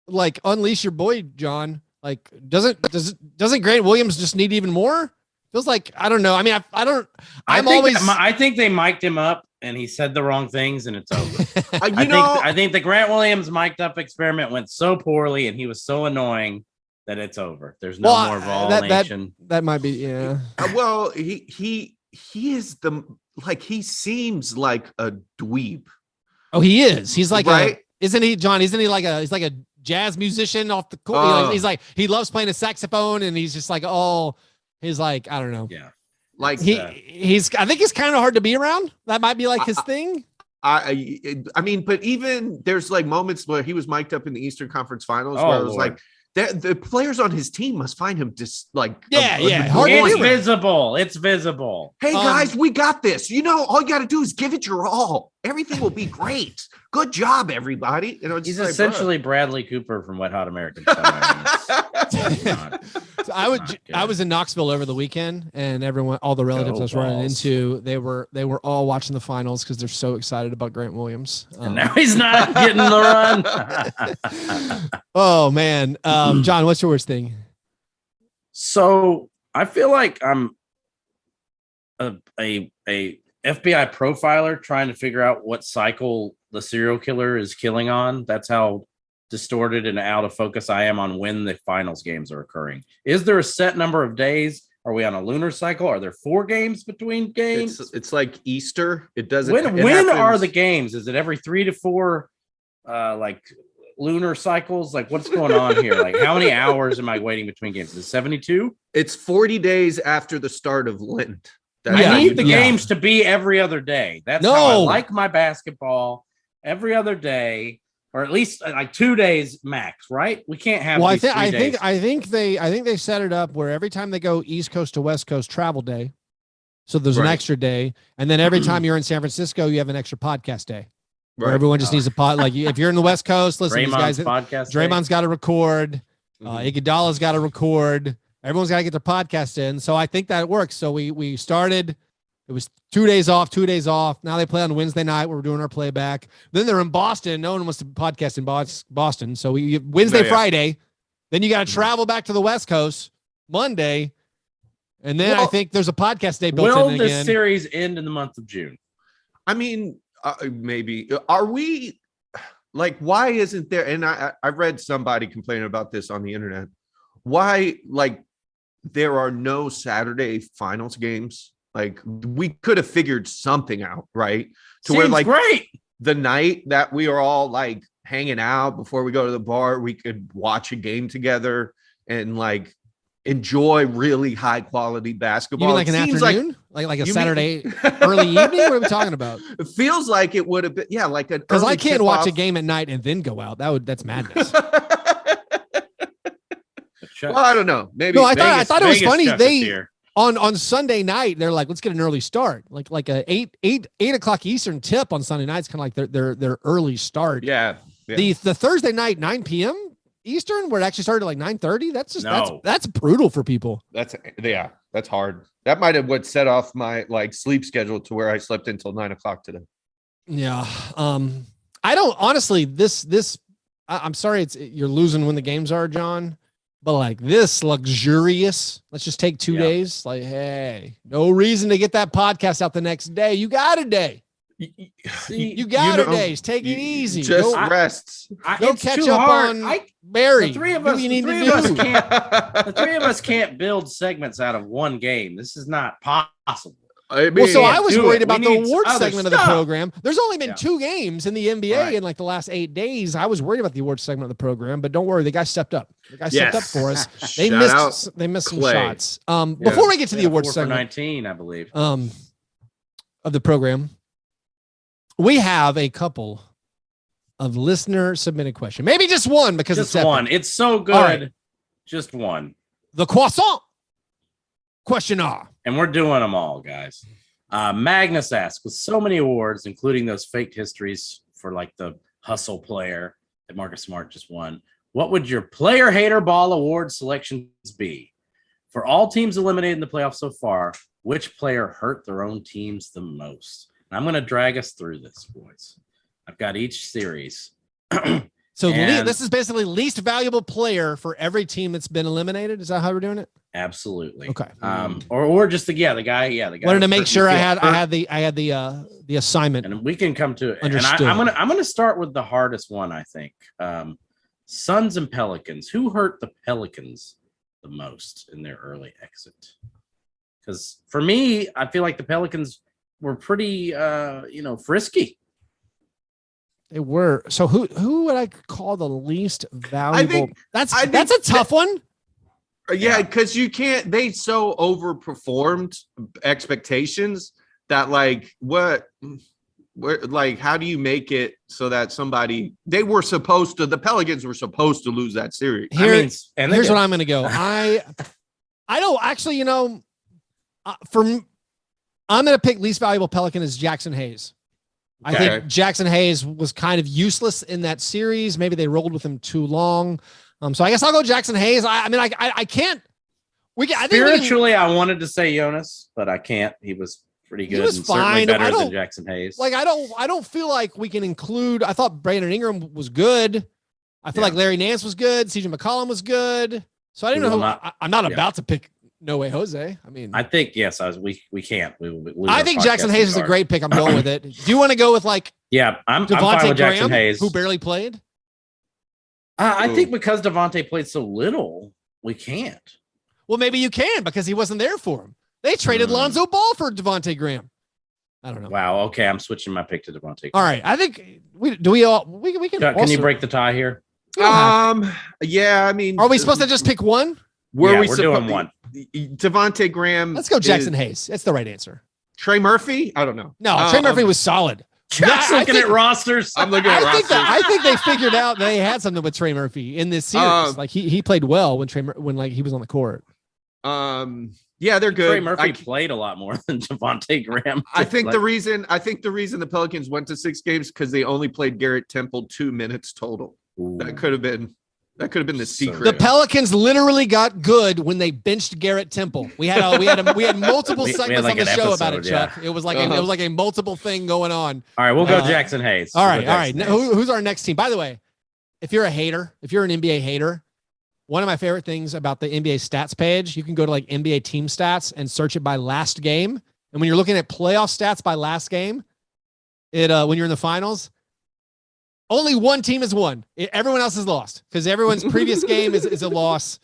like unleash your boy, John. Like, doesn't Grant Williams just need even more? Feels like, I don't know. I mean, I think they mic'd him up and he said the wrong things and it's over. I think the Grant Williams mic'd up experiment went so poorly and he was so annoying that it's over. There's no more Vol-nation. That might be, yeah. Well, he is he seems like a dweeb. Oh, he is. He's like, right? Isn't he, John? Isn't he he's like a jazz musician off the court? He's like, he loves playing a saxophone and he's just like, he's like, I don't know. Yeah. Like I think he's kind of hard to be around. That might be like his thing. I mean, but even there's like moments where he was mic'd up in the Eastern Conference Finals where it was like the players on his team must find him just like, it's visible. It's visible. Hey guys, we got this. All you got to do is give it your all. Everything will be great. Good job, everybody. He's essentially Bradley Cooper from Wet Hot American Summer. I was in Knoxville over the weekend, and all the relatives I was running into, they were all watching the finals because they're so excited about Grant Williams. And now he's not getting the run. Oh man, John, what's your worst thing? So I feel like I'm a FBI profiler trying to figure out what cycle the serial killer is killing on. That's how distorted and out of focus I am on when the finals games are occurring. Is there a set number of days? Are we on a lunar cycle? Are there 4 games between games? It's like Easter. It doesn't. When are the games? Is it every 3 to 4 lunar cycles? Like, what's going on here? Like, how many hours am I waiting between games? Is it 72? It's 40 days after the start of Lent. I need the games to be every other day. That's how I like my basketball. Every other day, or at least like 2 days max, right? We can't have. Well, I think they set it up where every time they go East Coast to West Coast travel day, so there's an extra day, and then every time you're in San Francisco, you have an extra podcast day. Where everyone just needs a pod. Like if you're in the West Coast, listen, these guys. Draymond's got to record. Iguodala's got to record. Everyone's got to get their podcast in. So I think that works. So we started. It was 2 days off, 2 days off. Now they play on Wednesday night. We're doing our playback. Then they're in Boston. No one wants to podcast in Boston. So we Wednesday, Friday. Then you got to travel back to the West Coast Monday. And then I think there's a podcast day built in again. Will this series end in the month of June? I mean, maybe. Are we like, why isn't there? And I read somebody complaining about this on the internet. Why, like, there are no Saturday finals games? Like, we could have figured something out, right? Seems like great. The night that we are all like hanging out before we go to the bar, we could watch a game together and like enjoy really high quality basketball. You mean like an afternoon? Like a Saturday early evening? What are we talking about? It feels like it would have been, like a, because I can't watch a game at night and then go out. That's madness. Well, I don't know. Maybe. No, I thought it was funny. They on Sunday night, they're like, let's get an early start, like a 8 o'clock Eastern tip on Sunday nights, kind of like their early start. Yeah. The Thursday night 9 p.m. Eastern, where it actually started like 9:30. That's just that's brutal for people. That's hard. That might have what set off my like sleep schedule to where I slept until 9 o'clock today. Yeah. I don't honestly. I'm sorry. You're losing when the games are, John. But like this luxurious, let's just take 2 days. Like, hey, no reason to get that podcast out the next day. You got a day. You got a day. Take it easy. Just rest. Go catch up on Barry. The three of us can't build segments out of one game. This is not possible. I mean, Well, so I was worried about the We need award other segment of the stuff. program. There's only been Yeah. 2 games in the NBA Right. in like the last 8 days. I was worried about the award segment of the program, but don't worry, the guy stepped up. The guy stepped up for us. They missed some Clay. shots. Before we get to the award 4 for segment 19, I believe. of the program, we have a couple of listener submitted questions. Maybe just one because Just it's one. epic. It's so good. right. Just one. The croissant questionnaire. And we're doing them all, guys. Magnus asks, with so many awards, including those faked histories for like the hustle player that Marcus Smart just won, what would your player hater ball award selections be? For all teams eliminated in the playoffs so far, which player hurt their own teams the most? And I'm going to drag us through this, boys. I've got each series. So And- this is basically least valuable player for every team that's been eliminated. Is that how we're doing it? Absolutely. Okay. Or just the guy. Wanted to make hurt sure you I feel had the assignment. and we can come to it. Understood. And I'm gonna start with the hardest one, I think. Suns and Pelicans. Who hurt the Pelicans the most in their early exit? Because for me, I feel like the Pelicans were pretty frisky. They were. So who would I call the least valuable? That's I a think tough one. Yeah, because you can't. They so overperformed expectations that how do you make it so that the Pelicans were supposed to lose that series? Here's what I'm going to go. I don't actually. I'm going to pick least valuable Pelican as Jackson Hayes. I think Jackson Hayes was kind of useless in that series. Maybe they rolled with him too long. So I guess I'll go Jackson Hayes. I can't. Spiritually, I wanted to say Jonas, but I can't. He was pretty good. He was and certainly fine. better than Jackson Hayes. I don't feel like we can include. I thought Brandon Ingram was good. I feel like Larry Nance was good. CJ McCollum was good. So I didn't know. I'm not about to pick No Way Jose. I mean, I think yes. We can't. We will. I think Jackson Hayes is a great pick. I'm going with it. Do you want to go with I'm fine Devontae with Jackson Graham, Hayes, who barely played? I think because Devontae played so little, we can't. Well, maybe you can because he wasn't there for him. They traded Lonzo Ball for Devontae Graham. I don't know. Wow. Okay, I'm switching my pick to Devontae. All right. I think we can. Chuck, can you break the tie here? Yeah. I mean, Are we supposed to just pick one? We're doing one. Devontae Graham. Let's go Jackson Hayes. That's the right answer. Trey Murphy. I don't know. No, Trey Murphy was solid. Chuck's looking at rosters. I'm looking at rosters. I think they figured out they had something with Trey Murphy in this series. He played well when he was on the court. Yeah, they're good. Trey Murphy played a lot more than Devontae Graham. I think the reason the Pelicans went to 6 games because they only played Garrett Temple 2 minutes total. Ooh. That could have been the secret. The Pelicans literally got good when they benched Garrett Temple. We had multiple segments on the show about it, Chuck. It was like a multiple thing going on. All right, we'll go Jackson Hayes. All right. Who's our next team? By the way, if you're an NBA hater, one of my favorite things about the NBA stats page, you can go to like NBA team stats and search it by last game. And when you're looking at playoff stats by last game, when you're in the finals, only one team has won. Everyone else has lost because everyone's previous game is a loss.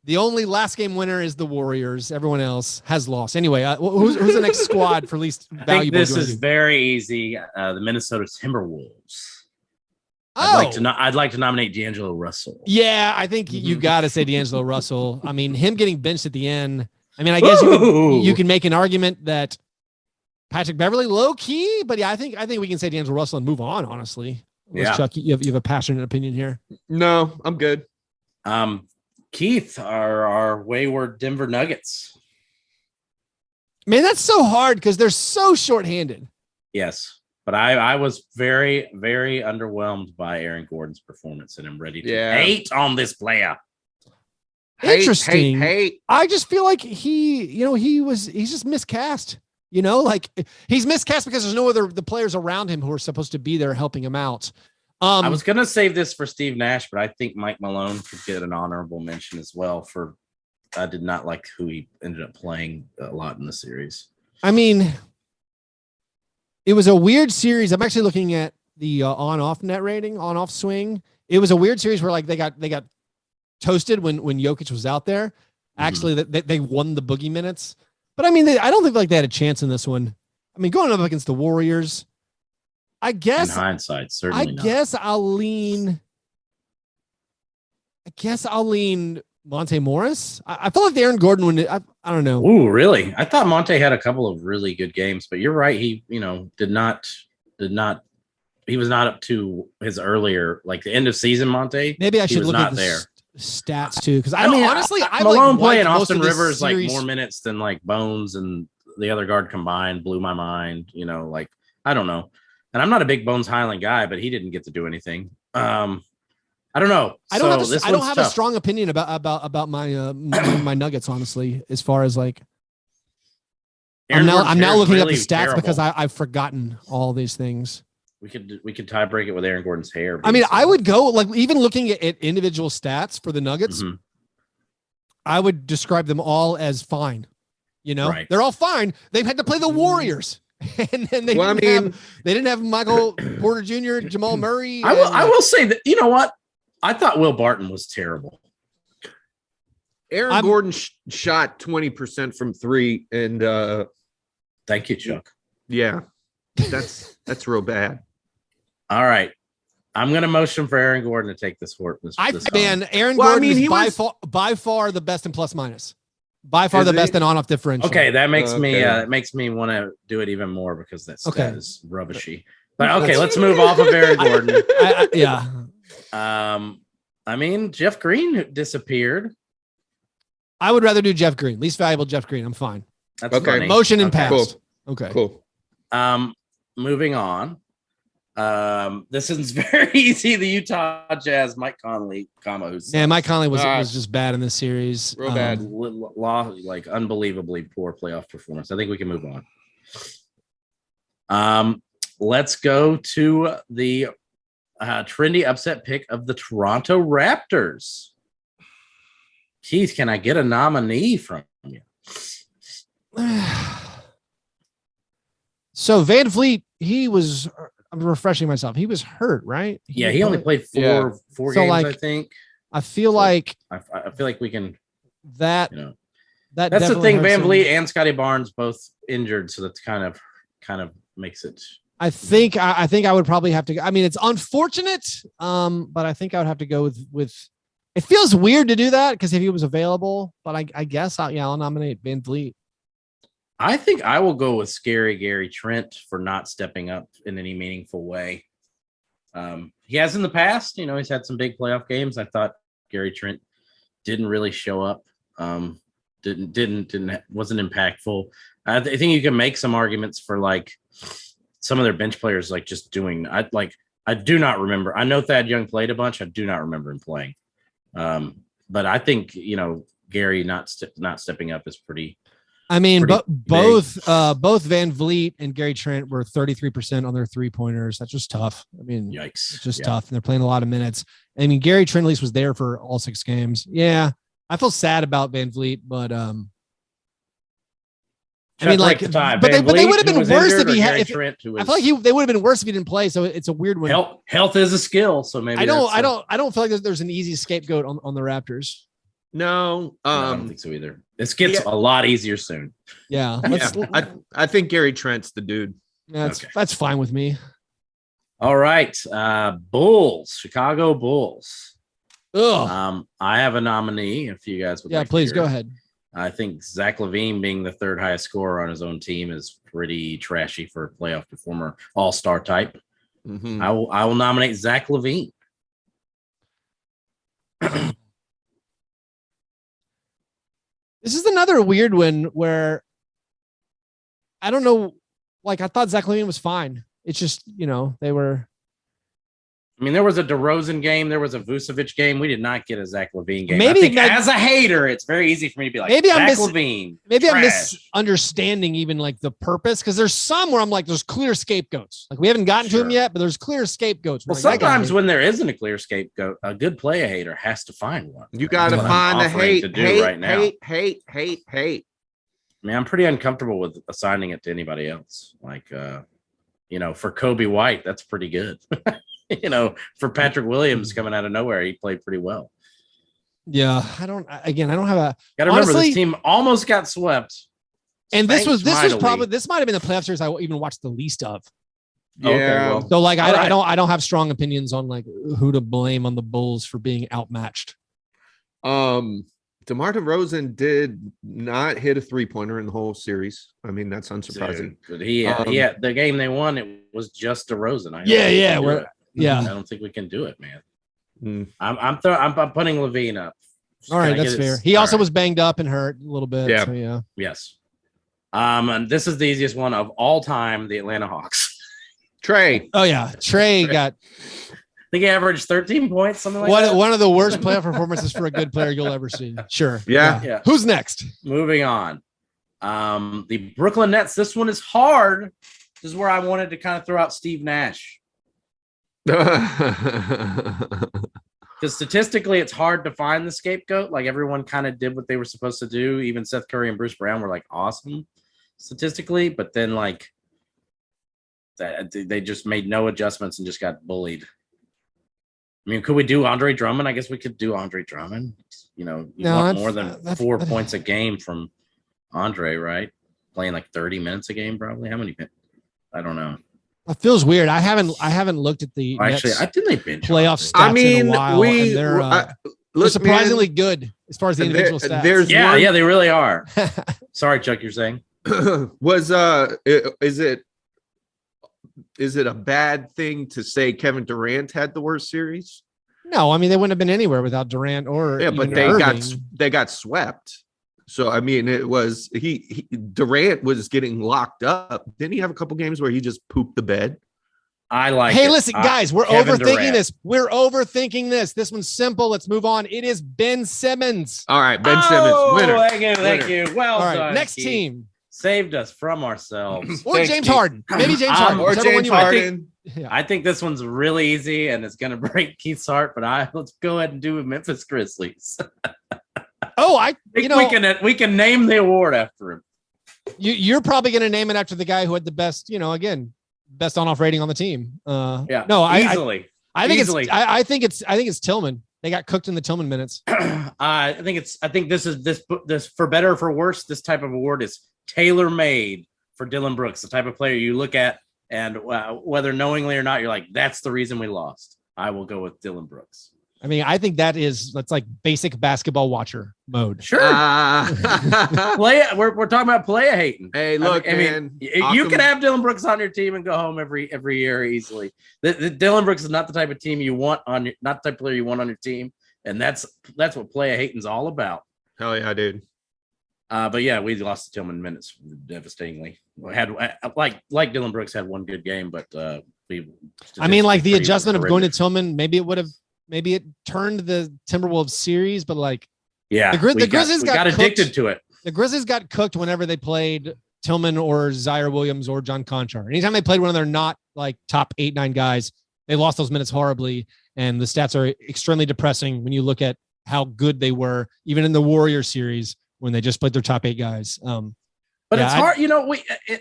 The only last game winner is the Warriors. Everyone else has lost. Anyway, who's the next squad for least valuable? I think this is very easy. The Minnesota Timberwolves. I'd like to nominate D'Angelo Russell. Yeah, I think you got to say D'Angelo Russell. I mean, him getting benched at the end. I mean, I guess you can make an argument that Patrick Beverly low key, but yeah, I think we can say D'Angelo Russell and move on. Honestly, Chuck, you have a passionate opinion here. No, I'm good. Keith, our wayward Denver Nuggets. Man, that's so hard because they're so shorthanded. Yes. But I was very, very underwhelmed by Aaron Gordon's performance, and I'm ready to hate on this player. Interesting. Hate. I just feel like he's just miscast. He's miscast because there's no the players around him who are supposed to be there helping him out. I was gonna save this for Steve Nash, but I think Mike Malone could get an honorable mention as well. I did not like who he ended up playing a lot in the series. I mean, it was a weird series. I'm actually looking at the on-off net rating, on-off swing. It was a weird series where they got toasted when Jokic was out there. Actually, they won the boogie minutes. But I mean, I don't think like they had a chance in this one. I mean, going up against the Warriors, I guess. In hindsight, certainly not. I guess I'll lean Monte Morris. I feel like the Aaron Gordon one. I don't know. Ooh, really? I thought Monte had a couple of really good games, but you're right. He, did not. He was not up to his earlier, like the end of season Monte. Maybe I should look at the stats too, because I mean, honestly, I Malone like playing most Austin of this Rivers series. like more minutes than like Bones and the other guard combined blew my mind. Like I don't know, and I'm not a big Bones Highland guy, but he didn't get to do anything. I don't know. I don't have a strong opinion about my my Nuggets, honestly, as far as like. I'm now looking up the stats because I've forgotten all these things. We could tie break it with Aaron Gordon's hair. I mean, I would go like even looking at individual stats for the Nuggets. Mm-hmm. I would describe them all as fine. They're all fine. They've had to play the Warriors, and then they didn't have Michael Porter Jr., Jamal Murray. I will say that what I thought Will Barton was terrible. Aaron Gordon shot 20% from 3, and thank you, Chuck. Yeah, that's real bad. All right. I'm going to motion for Aaron Gordon to take this horse. Aaron Gordon is by far the best in plus minus. By far the best in on-off differential. Okay, that makes me want to do it even more because that stat is rubbishy. But okay, let's move off of Aaron Gordon. I mean, Jeff Green disappeared. I would rather do Jeff Green. Least valuable Jeff Green. I'm fine. That's funny. Motion and pass. Cool. Okay. Cool. Moving on. This is very easy. The Utah Jazz, Mike Conley, Mike Conley was just bad in this series. Real bad. Like unbelievably poor playoff performance. I think we can move on. Let's go to the trendy upset pick of the Toronto Raptors. Keith, can I get a nominee from you? So Van Vliet, I'm refreshing myself. He was hurt, right? He only played four games, I think. I feel like we can that's the thing. Van Vliet and Scotty Barnes both injured, so that's kind of makes it. I think I would probably have to. I mean, it's unfortunate, but I think I would have to go with. It feels weird to do that because if he was available, but I guess I'll nominate Van Vliet. I think I will go with Scary Gary Trent for not stepping up in any meaningful way. He has in the past, he's had some big playoff games. I thought Gary Trent didn't really show up. Wasn't impactful. I think you can make some arguments for like some of their bench players, like just doing. I do not remember. I know Thad Young played a bunch. I do not remember him playing. But I think Gary not stepping up is pretty. I mean, both Van Vliet and Gary Trent were 33% on their 3-pointers. That's just tough. I mean, yikes, it's just tough. And they're playing a lot of minutes. I mean, Gary Trent at least was there for all 6 games. Yeah, I feel sad about Van Vliet, but I mean, like, but they would have been worse if he had. I feel like they would have been worse if he didn't play. So it's a weird one. Health is a skill. So maybe I don't feel like there's an easy scapegoat on the Raptors. No, I don't think so either. This gets a lot easier soon. Yeah, I think Gary Trent's the dude. That's fine with me. All right, Bulls, Chicago Bulls. Ugh. I have a nominee. If you guys would, please go ahead. I think Zach LaVine being the 3rd highest scorer on his own team is pretty trashy for a playoff performer, all-star type. Mm-hmm. I will nominate Zach LaVine. This is another weird one where I don't know. Like, I thought Zach LaVine was fine. It's just, they were. I mean, there was a DeRozan game. There was a Vucevic game. We did not get a Zach LaVine game. As a hater, it's very easy for me to be like, Zach LaVine. Maybe I'm misunderstanding even like the purpose, because there's some where I'm like, there's clear scapegoats. Like, we haven't gotten to them yet, but there's clear scapegoats. Well, sometimes when there isn't a clear scapegoat, a good play hater has to find one. You got to find the hate I mean, I'm pretty uncomfortable with assigning it to anybody else. Like, for Kobe White, that's pretty good. For Patrick Williams coming out of nowhere, he played pretty well. Yeah, I don't have a. Got to remember, this team almost got swept. And this was mightily. this might have been the playoff series I even watched the least of. Yeah. Okay, well, So like All I don't have strong opinions on like who to blame on the Bulls for being outmatched. DeMar DeRozan did not hit a 3-pointer in the whole series. I mean, that's unsurprising. But he had the game they won. It was just DeRozan. I don't think we can do it, man. I'm putting Levine up. All right, that's fair. He also was banged up and hurt a little bit. Yeah. So yeah. Yes. And this is the easiest one of all time. The Atlanta Hawks. Trey. Oh yeah, Trey got. I think he averaged 13 points, something like that. One of the worst playoff performances for a good player you'll ever see. Sure. Yeah. Who's next? Moving on. The Brooklyn Nets. This one is hard. This is where I wanted to kind of throw out Steve Nash. Because statistically, it's hard to find the scapegoat. Like everyone kind of did what they were supposed to do. Even Seth Curry and Bruce Brown were like awesome statistically, but then like they just made no adjustments and just got bullied. I mean, could we do Andre Drummond? I guess we could do Andre Drummond. You want more than 4 points a game from Andre, right? Playing like 30 minutes a game, probably. How many? I don't know. It feels weird. I haven't looked at the actually. I think they bench playoff stats in a while. They're surprisingly good as far as the individual stats. They really are. Sorry, Chuck, you're saying is it a bad thing to say Kevin Durant had the worst series? No, I mean they wouldn't have been anywhere without Durant or but they got swept. So I mean it was Durant was getting locked up. Didn't he have a couple games where he just pooped the bed? Listen, guys, we're overthinking Durant. this. We're overthinking this. This one's simple. Let's move on. It is Ben Simmons. All right, Ben Simmons, winner. Thank you. Well done. Done. Next team. Saved us from ourselves. Or James Harden. Maybe James Harden. Or James Harden. I think this one's really easy and it's going to break Keith's heart, but let's go ahead and do Memphis Grizzlies. We can name the award after him. You're probably going to name it after the guy who had the best, best on-off rating on the team. Easily. I think it's Tillman. They got cooked in the Tillman minutes. I think this for better or for worse, this type of award is tailor-made for Dillon Brooks, the type of player you look at and whether knowingly or not, you're like, that's the reason we lost. I will go with Dillon Brooks. I mean, I think that's like basic basketball watcher mode. Sure. We're talking about player hating. Hey, look, man. You can have Dillon Brooks on your team and go home every year easily. The Dillon Brooks is not the type of team you want not the type of player you want on your team, and that's what player hating's all about. Hell yeah, dude. But yeah, we lost to Tillman minutes devastatingly. We had like Dillon Brooks had one good game, but the adjustment of going to Tillman, maybe it turned the Timberwolves series, but the Grizzlies got addicted to it. The Grizzlies got cooked whenever they played Tillman or Zaire Williams or John Conchar. Anytime they played one of their not top 8-9 guys, they lost those minutes horribly. And the stats are extremely depressing when you look at how good they were, even in the Warrior series when they just played their top 8 guys. But it's hard,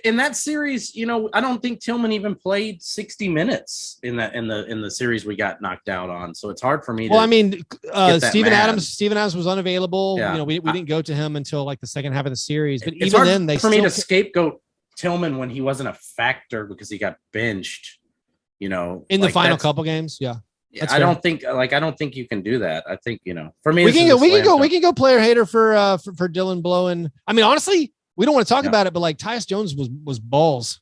in that series, I don't think Tillman even played 60 minutes in the series we got knocked out on. So it's hard for me Steven Adams was unavailable. Yeah. We didn't go to him until the second half of the series. But it's even hard then, for me to scapegoat Tillman when he wasn't a factor because he got benched, in the final couple games. Yeah. I don't think you can do that. I think, for me, we can go player hater for Dylan blowing. I mean, honestly, we don't want to talk about it, but Tyus Jones was balls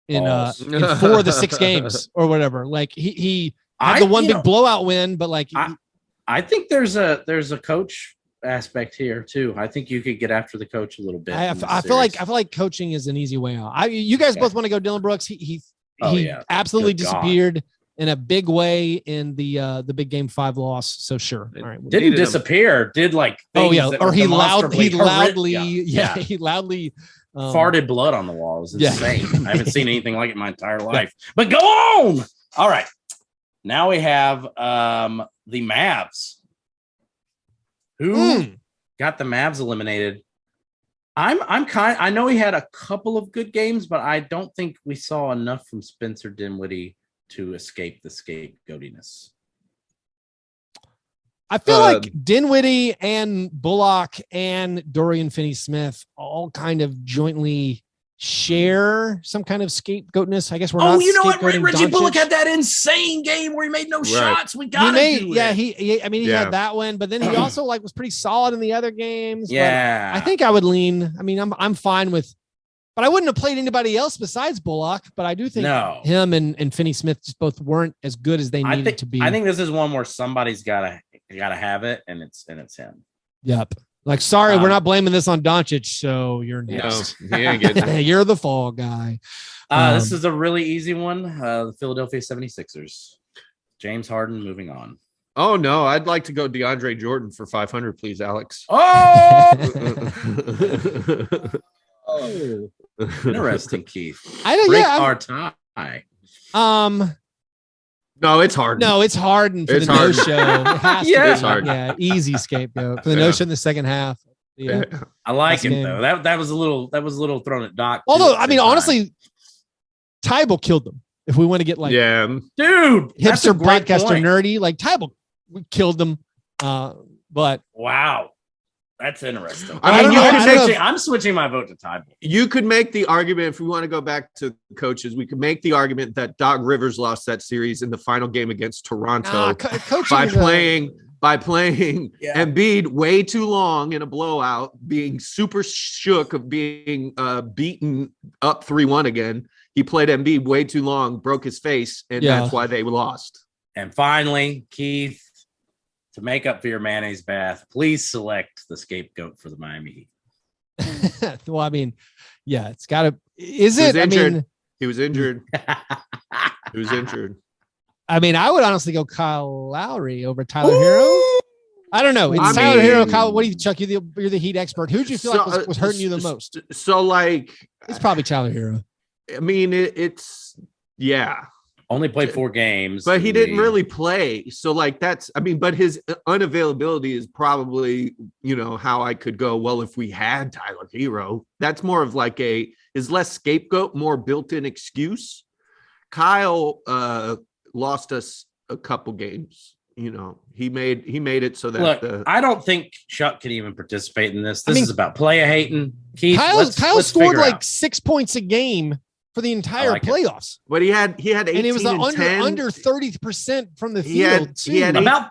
in 4 of the 6 games or whatever. He had the one big blowout win, but I think there's a coach aspect here too. I think you could get after the coach a little bit. I feel like coaching is an easy way out. You guys both want to go Dillon Brooks. He absolutely disappeared in a big way in the big game 5 loss. So sure. All right. Didn't disappear. Did he loudly farted blood on the wall. It was insane. I haven't seen anything like it in my entire life. But go on. All right. Now we have the Mavs. Who got the Mavs eliminated? I know he had a couple of good games, but I don't think we saw enough from Spencer Dinwiddie to escape the scapegoatiness. I feel like Dinwiddie and Bullock and Dorian Finney-Smith all kind of jointly share some kind of scapegoatness. I guess we're not. You know what? scapegoating Reggie Doncic. Bullock had that insane game where he made no shots. We got to do it. He had that one, but then he also like was pretty solid in the other games. Yeah. But I think I would lean. I mean, I'm fine with, but I wouldn't have played anybody else besides Bullock. But I do think him and Finney-Smith just both weren't as good as they needed to be. I think this is one where somebody's gotta have it, and it's him. Yep. Like, sorry, we're not blaming this on Doncic, so you're next. No, he ain't getting it. You're the fall guy. This is a really easy one. The Philadelphia 76ers. James Harden moving on. Oh, no. I'd like to go DeAndre Jordan for 500, please, Alex. Oh! Interesting, Keith. Break our tie. No, it's Harden. No, it's Harden for It's the Harden. no-show. It's Harden. Yeah, easy scapegoat for the no-show in the second half. Yeah. I like it game. though. That was a little thrown at Doc. Although, I mean, honestly, Tybal killed them. If we want to get like dude, hipster podcaster nerdy, like Tybal killed them. But wow. That's interesting. I'm switching my vote to Tybal. You could make the argument, if we want to go back to coaches, we could make the argument that Doc Rivers lost that series in the final game against Toronto by playing Embiid way too long in a blowout, being super shook of being beaten up 3-1 again. He played Embiid way too long, broke his face, and that's why they lost. And finally, Keith, to make up for your mayonnaise bath, please select the scapegoat for the Miami Heat. Well, I mean, yeah, it's got to. Is it? I mean, he was injured. He was injured. I mean, I would honestly go Kyle Lowry over Tyler Hero. I don't know. It's Tyler Hero. Kyle, what do you, Chuck? You're the Heat expert. Who do you feel like was hurting you the most? So, like, it's probably Tyler Hero. I mean, it's only played 4 games, but he didn't really play. So, like, but his unavailability is probably, how I could go, well, if we had Tyler Hero, that's more of like is less scapegoat, more built-in excuse. Kyle lost us a couple games. He made it so that I don't think Chuck can even participate in this. This is about player hating. Keith, Kyle scored like 6 points a game for the entire playoffs. But he had 18 and it was under 30% from the field. He had about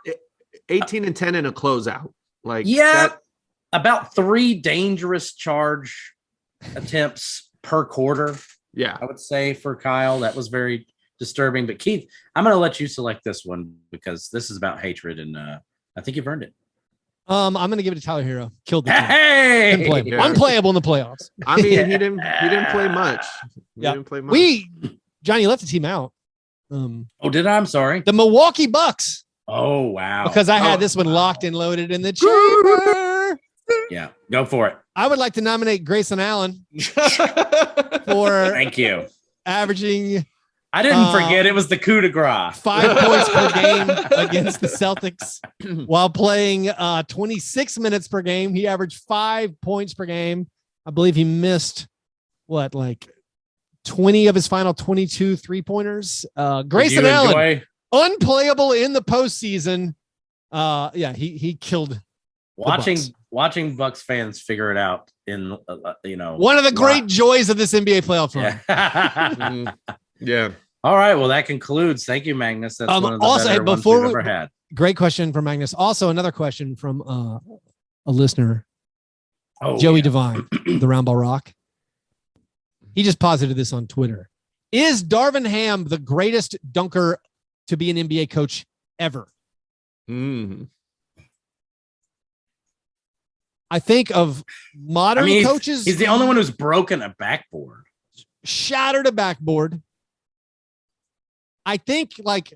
18 and 10 in a closeout. Like about 3 dangerous charge attempts per quarter. Yeah, I would say for Kyle that was very disturbing. But Keith, I'm going to let you select this one because this is about hatred, and I think you've earned it. I'm going to give it to Tyler Hero. Killed the team. Unplayable in the playoffs. I mean, he didn't play much. Johnny left the team out. Did I? I'm sorry. The Milwaukee Bucks. Oh, wow. Because I had this one locked and loaded in the chamber. Yeah, go for it. I would like to nominate Grayson Allen for thank you. Averaging. I didn't forget it was the coup de grace. 5 points per game against the Celtics while playing 26 minutes per game. He averaged 5 points per game. I believe he missed 20 of his final 22 3-pointers. Grayson Allen, unplayable in the postseason. He killed. Watching Bucks fans figure it out in one of the great joys of this NBA playoff run. Yeah. All right. Well, that concludes. Thank you, Magnus. That's one of the better ones we've ever had. Great question from Magnus. Also, another question from a listener, Joey Devine, the Roundball Rock. He just posited this on Twitter. Is Darvin Ham the greatest dunker to be an NBA coach ever? I think of modern coaches. He's the only one who's broken a backboard. Shattered a backboard. I think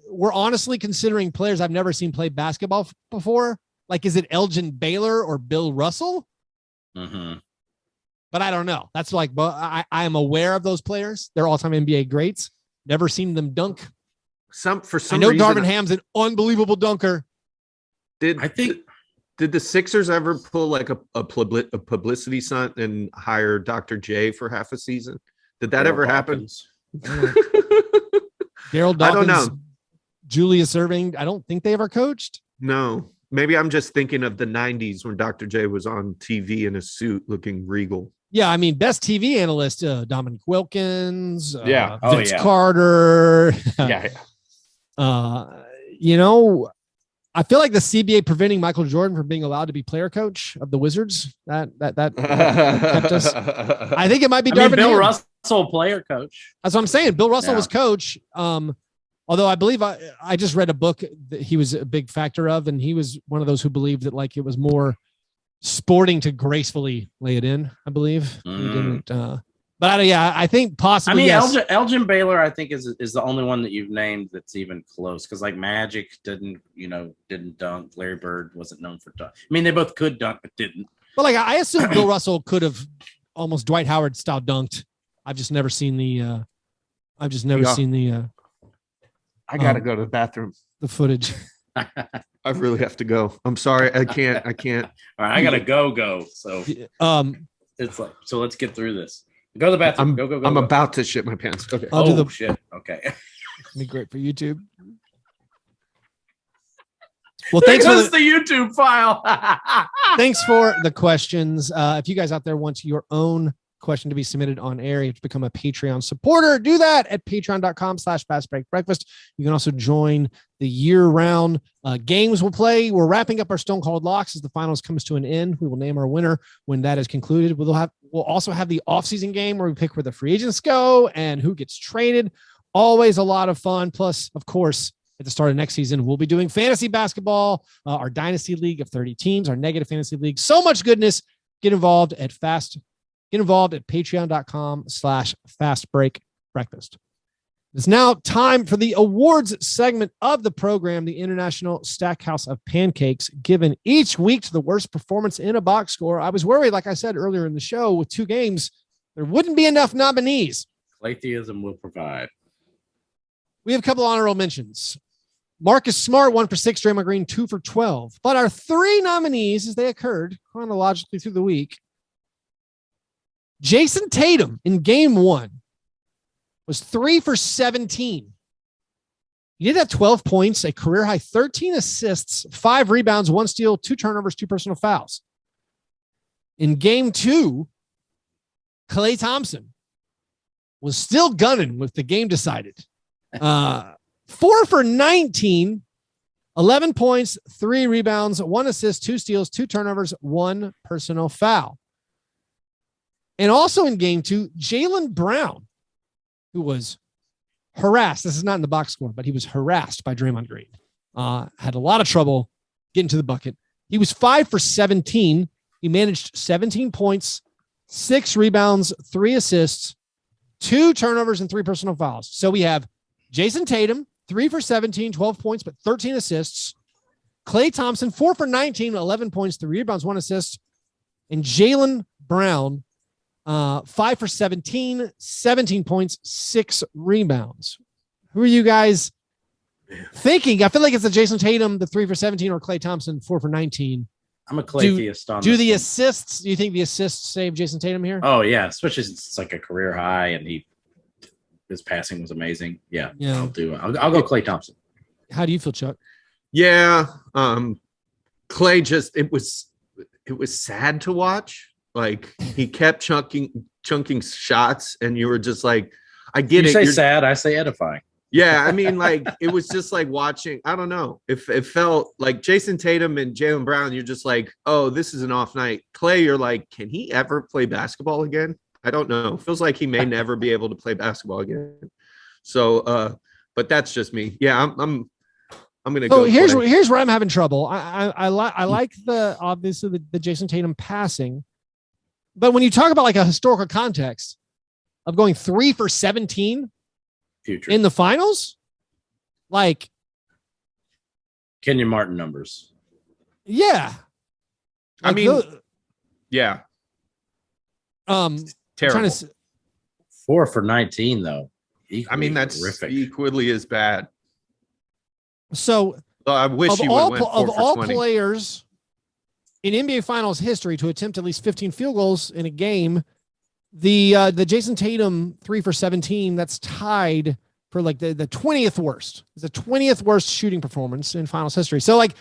we're honestly considering players I've never seen play basketball before. Like, is it Elgin Baylor or Bill Russell? Mm-hmm. But I don't know. That's I am aware of those players. They're all-time NBA greats. Never seen them dunk. For some I know reason, Darvin Ham's an unbelievable dunker. Did the Sixers ever pull like a publicity stunt and hire Dr. J for half a season? Did that ever happen? Daryl Dawkins, I don't know. Julius Erving. I don't think they ever coached. No. maybe I'm just thinking of the 90s when Dr. J was on TV in a suit looking regal. Yeah, I mean, best TV analyst, Dominic Wilkins, Yeah. Vince Carter. Yeah. You know, I feel like the CBA preventing Michael Jordan from being allowed to be player coach of the Wizards. That kept us. I think it might be Darvin Bill Ham. Russell, player coach. That's what I'm saying. Bill Russell was coach. Although I believe I just read a book that he was a big factor of, and he was one of those who believed that like it was more sporting to gracefully lay it in. I believe he didn't. But I think possibly. I mean, Elgin Baylor, I think is the only one that you've named that's even close. Because like Magic didn't dunk. Larry Bird wasn't known for dunk. I mean, they both could dunk, but didn't. But like I assume Bill Russell could have almost Dwight Howard style dunked. I've just never seen the. I gotta go to the bathroom. The footage. I really have to go. I'm sorry. I can't. All right, I gotta go. So it's like, so let's get through this. Go to the bathroom. Go. I'm about to shit my pants. Okay. I'll do the shit. Okay. It'd be great for YouTube. Well, thanks for the YouTube file. Thanks for the questions. If you guys out there want your own question to be submitted on air, you have to become a Patreon supporter. Do that at patreon.com/Fastbreak Breakfast. You can also join the year-round games we'll play. We're wrapping up our Stone Cold Locks as the finals comes to an end. We will name our winner when that is concluded. We'll also have the off-season game where we pick where the free agents go and who gets traded. Always a lot of fun. Plus, of course, at the start of next season, we'll be doing fantasy basketball, our dynasty league of 30 teams, our negative fantasy league. So much goodness. Get involved at patreon.com/Fastbreak Breakfast. It's now time for the awards segment of the program, the International Stackhouse of Pancakes, given each week to the worst performance in a box score. I was worried, like I said earlier in the show, with 2 games, there wouldn't be enough nominees. Claytheism will provide. We have a couple of honorable mentions. Marcus Smart, 1 for 6, Draymond Green, 2 for 12. But our 3 nominees, as they occurred chronologically through the week, Jason Tatum in game 1 was 3 for 17. He did have 12 points, a career high 13 assists, 5 rebounds, 1 steal, 2 turnovers, 2 personal fouls. In game 2, Klay Thompson was still gunning with the game decided. 4 for 19, 11 points, 3 rebounds, 1 assist, 2 steals, 2 turnovers, 1 personal foul. And also in game 2, Jaylen Brown, who was harassed. This is not in the box score, but he was harassed by Draymond Green. Had a lot of trouble getting to the bucket. He was 5 for 17. He managed 17 points, 6 rebounds, 3 assists, 2 turnovers, and 3 personal fouls. So we have Jason Tatum, 3 for 17, 12 points, but 13 assists. Klay Thompson, 4 for 19, 11 points, 3 rebounds, 1 assist. And Jaylen Brown, 5 for 17, 17 points, 6 rebounds. Who are you guys thinking? I feel like it's the Jason Tatum, the 3 for 17, or Klay Thompson, 4 for 19. I'm a Klay theist on Do this the one. assists? Do you think the assists save Jason Tatum here? Oh yeah, especially since it's like a career high and his passing was amazing. Yeah. I'll go Klay Thompson. How do you feel, Chuck? Yeah. Klay just it was sad to watch. Like he kept chunking shots, and you were just like, I get it. You say sad, I say edifying. Yeah, I mean, like it was just like watching. I don't know. It felt like Jason Tatum and Jaylen Brown. You're just like, oh, this is an off night. Klay, you're like, can he ever play basketball again? I don't know. Feels like he may never be able to play basketball again. So, but that's just me. Yeah, I'm gonna go. Here's where I'm having trouble. I like obviously the Jason Tatum passing. But when you talk about like a historical context of going 3 for 17 Future. in the finals, like Kenyon Martin numbers. Yeah. I mean, yeah. Terrible. 4 for 19 though. I mean, that's horrific. Equally as bad. So I wish you would went 4 of for all 20. players in NBA Finals history to attempt at least 15 field goals in a game, the Jason Tatum 3 for 17, that's tied for like the 20th worst. It's the 20th worst shooting performance in Finals history. So like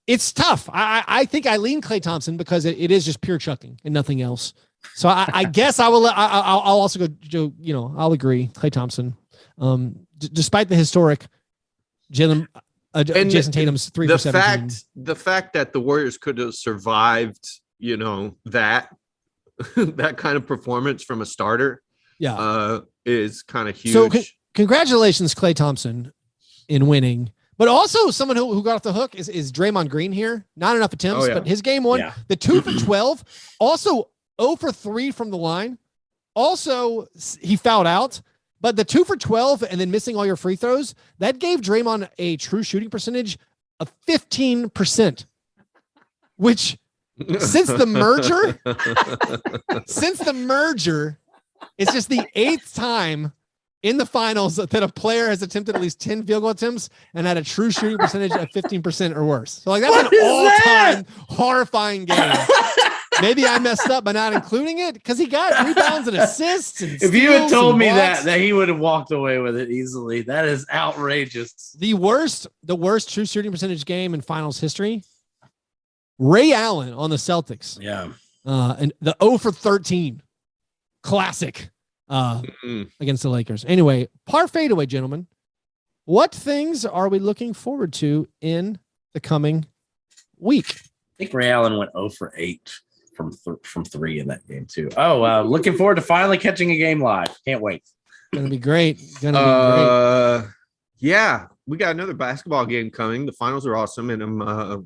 It's tough. I think I lean Klay Thompson because it is just pure chucking and nothing else. So I guess I will. I'll also go. I'll agree. Klay Thompson, despite the historic Jason Tatum's 3 for 17. The fact that the Warriors could have survived, that that kind of performance from a starter, is kind of huge. So congratulations, Klay Thompson, in winning. But also someone who got off the hook is Draymond Green here. Not enough attempts, but his game one, the 2 for 12, also 0 for 3 from the line. Also, he fouled out, but the 2 for 12 and then missing all your free throws, that gave Draymond a true shooting percentage of 15%, which since the merger, it's just the 8th time in the finals that a player has attempted at least 10 field goal attempts and had a true shooting percentage of 15% or worse. So like that's an all-time horrifying game. Maybe I messed up by not including it because he got rebounds and assists. And if you had told me that he would have walked away with it easily. That is outrageous. The worst true shooting percentage game in finals history. Ray Allen on the Celtics. Yeah. And the 0 for 13 classic. Against the Lakers. Anyway, par fadeaway, gentlemen. What things are we looking forward to in the coming week? I think Ray Allen went 0 for 8 from 3 in that game too. Looking forward to finally catching a game live. Can't wait. Gonna be great. Yeah, we got another basketball game coming. The finals are awesome, and I'm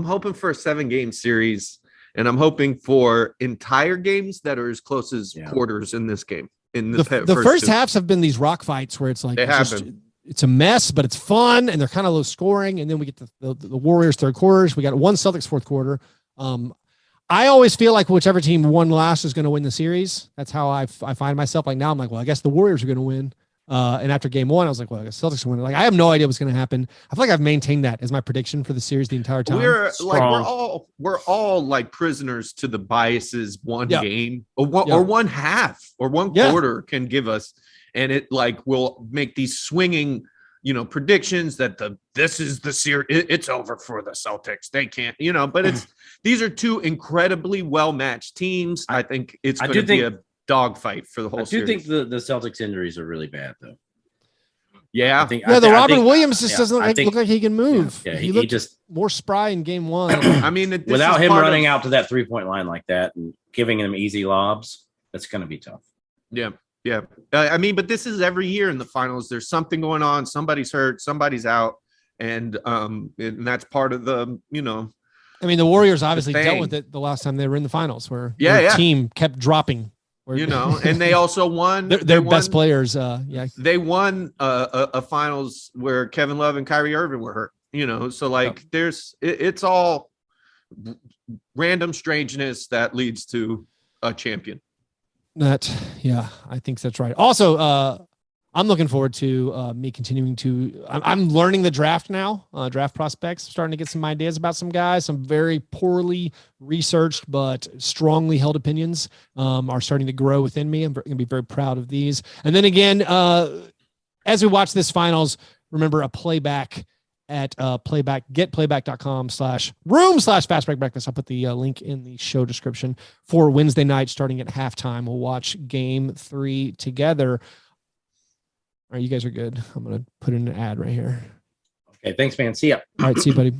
hoping for a 7-game series. And I'm hoping for entire games that are as close as quarters in this game. The first halves have been these rock fights where it's like it's a mess, but it's fun and they're kind of low scoring. And then we get the Warriors third quarters. We got one Celtics fourth quarter. I always feel like whichever team won last is going to win the series. That's how I find myself. Like now I'm like, well, I guess the Warriors are going to win. And after game one, I was like, well, I guess Celtics win. Like, I have no idea what's going to happen. I feel like I've maintained that as my prediction for the series the entire time. We're all like prisoners to the biases one game or one half or one quarter can give us. And it will make these swinging, predictions that this is the series. It's over for the Celtics. They can't, but these are two incredibly well-matched teams. I think it's going to be a dogfight for the whole series. I do think the Celtics injuries are really bad, though. Yeah. The Robert Williams just doesn't look like he can move. Yeah, he just more spry in game one. I mean, without him running out to that 3-point line like that and giving them easy lobs, that's going to be tough. Yeah. Yeah. But this is every year in the finals. There's something going on. Somebody's hurt. Somebody's out. And that's part of the, the Warriors obviously dealt with it the last time they were in the finals where their team kept dropping. And they also won. Their best players. They won a finals where Kevin Love and Kyrie Irving were hurt. So it's all random strangeness that leads to a champion. I think that's right. Also, I'm looking forward to me continuing to. I'm learning the draft now. Draft prospects, starting to get some ideas about some guys. Some very poorly researched but strongly held opinions are starting to grow within me. I'm going to be very proud of these. And then again, as we watch this finals, remember a playback at getplayback.com/room/Fastbreak Breakfast. I'll put the link in the show description for Wednesday night, starting at halftime. We'll watch game 3 together. All right, you guys are good. I'm going to put in an ad right here. Okay, thanks, man. See ya. All right, see you, buddy.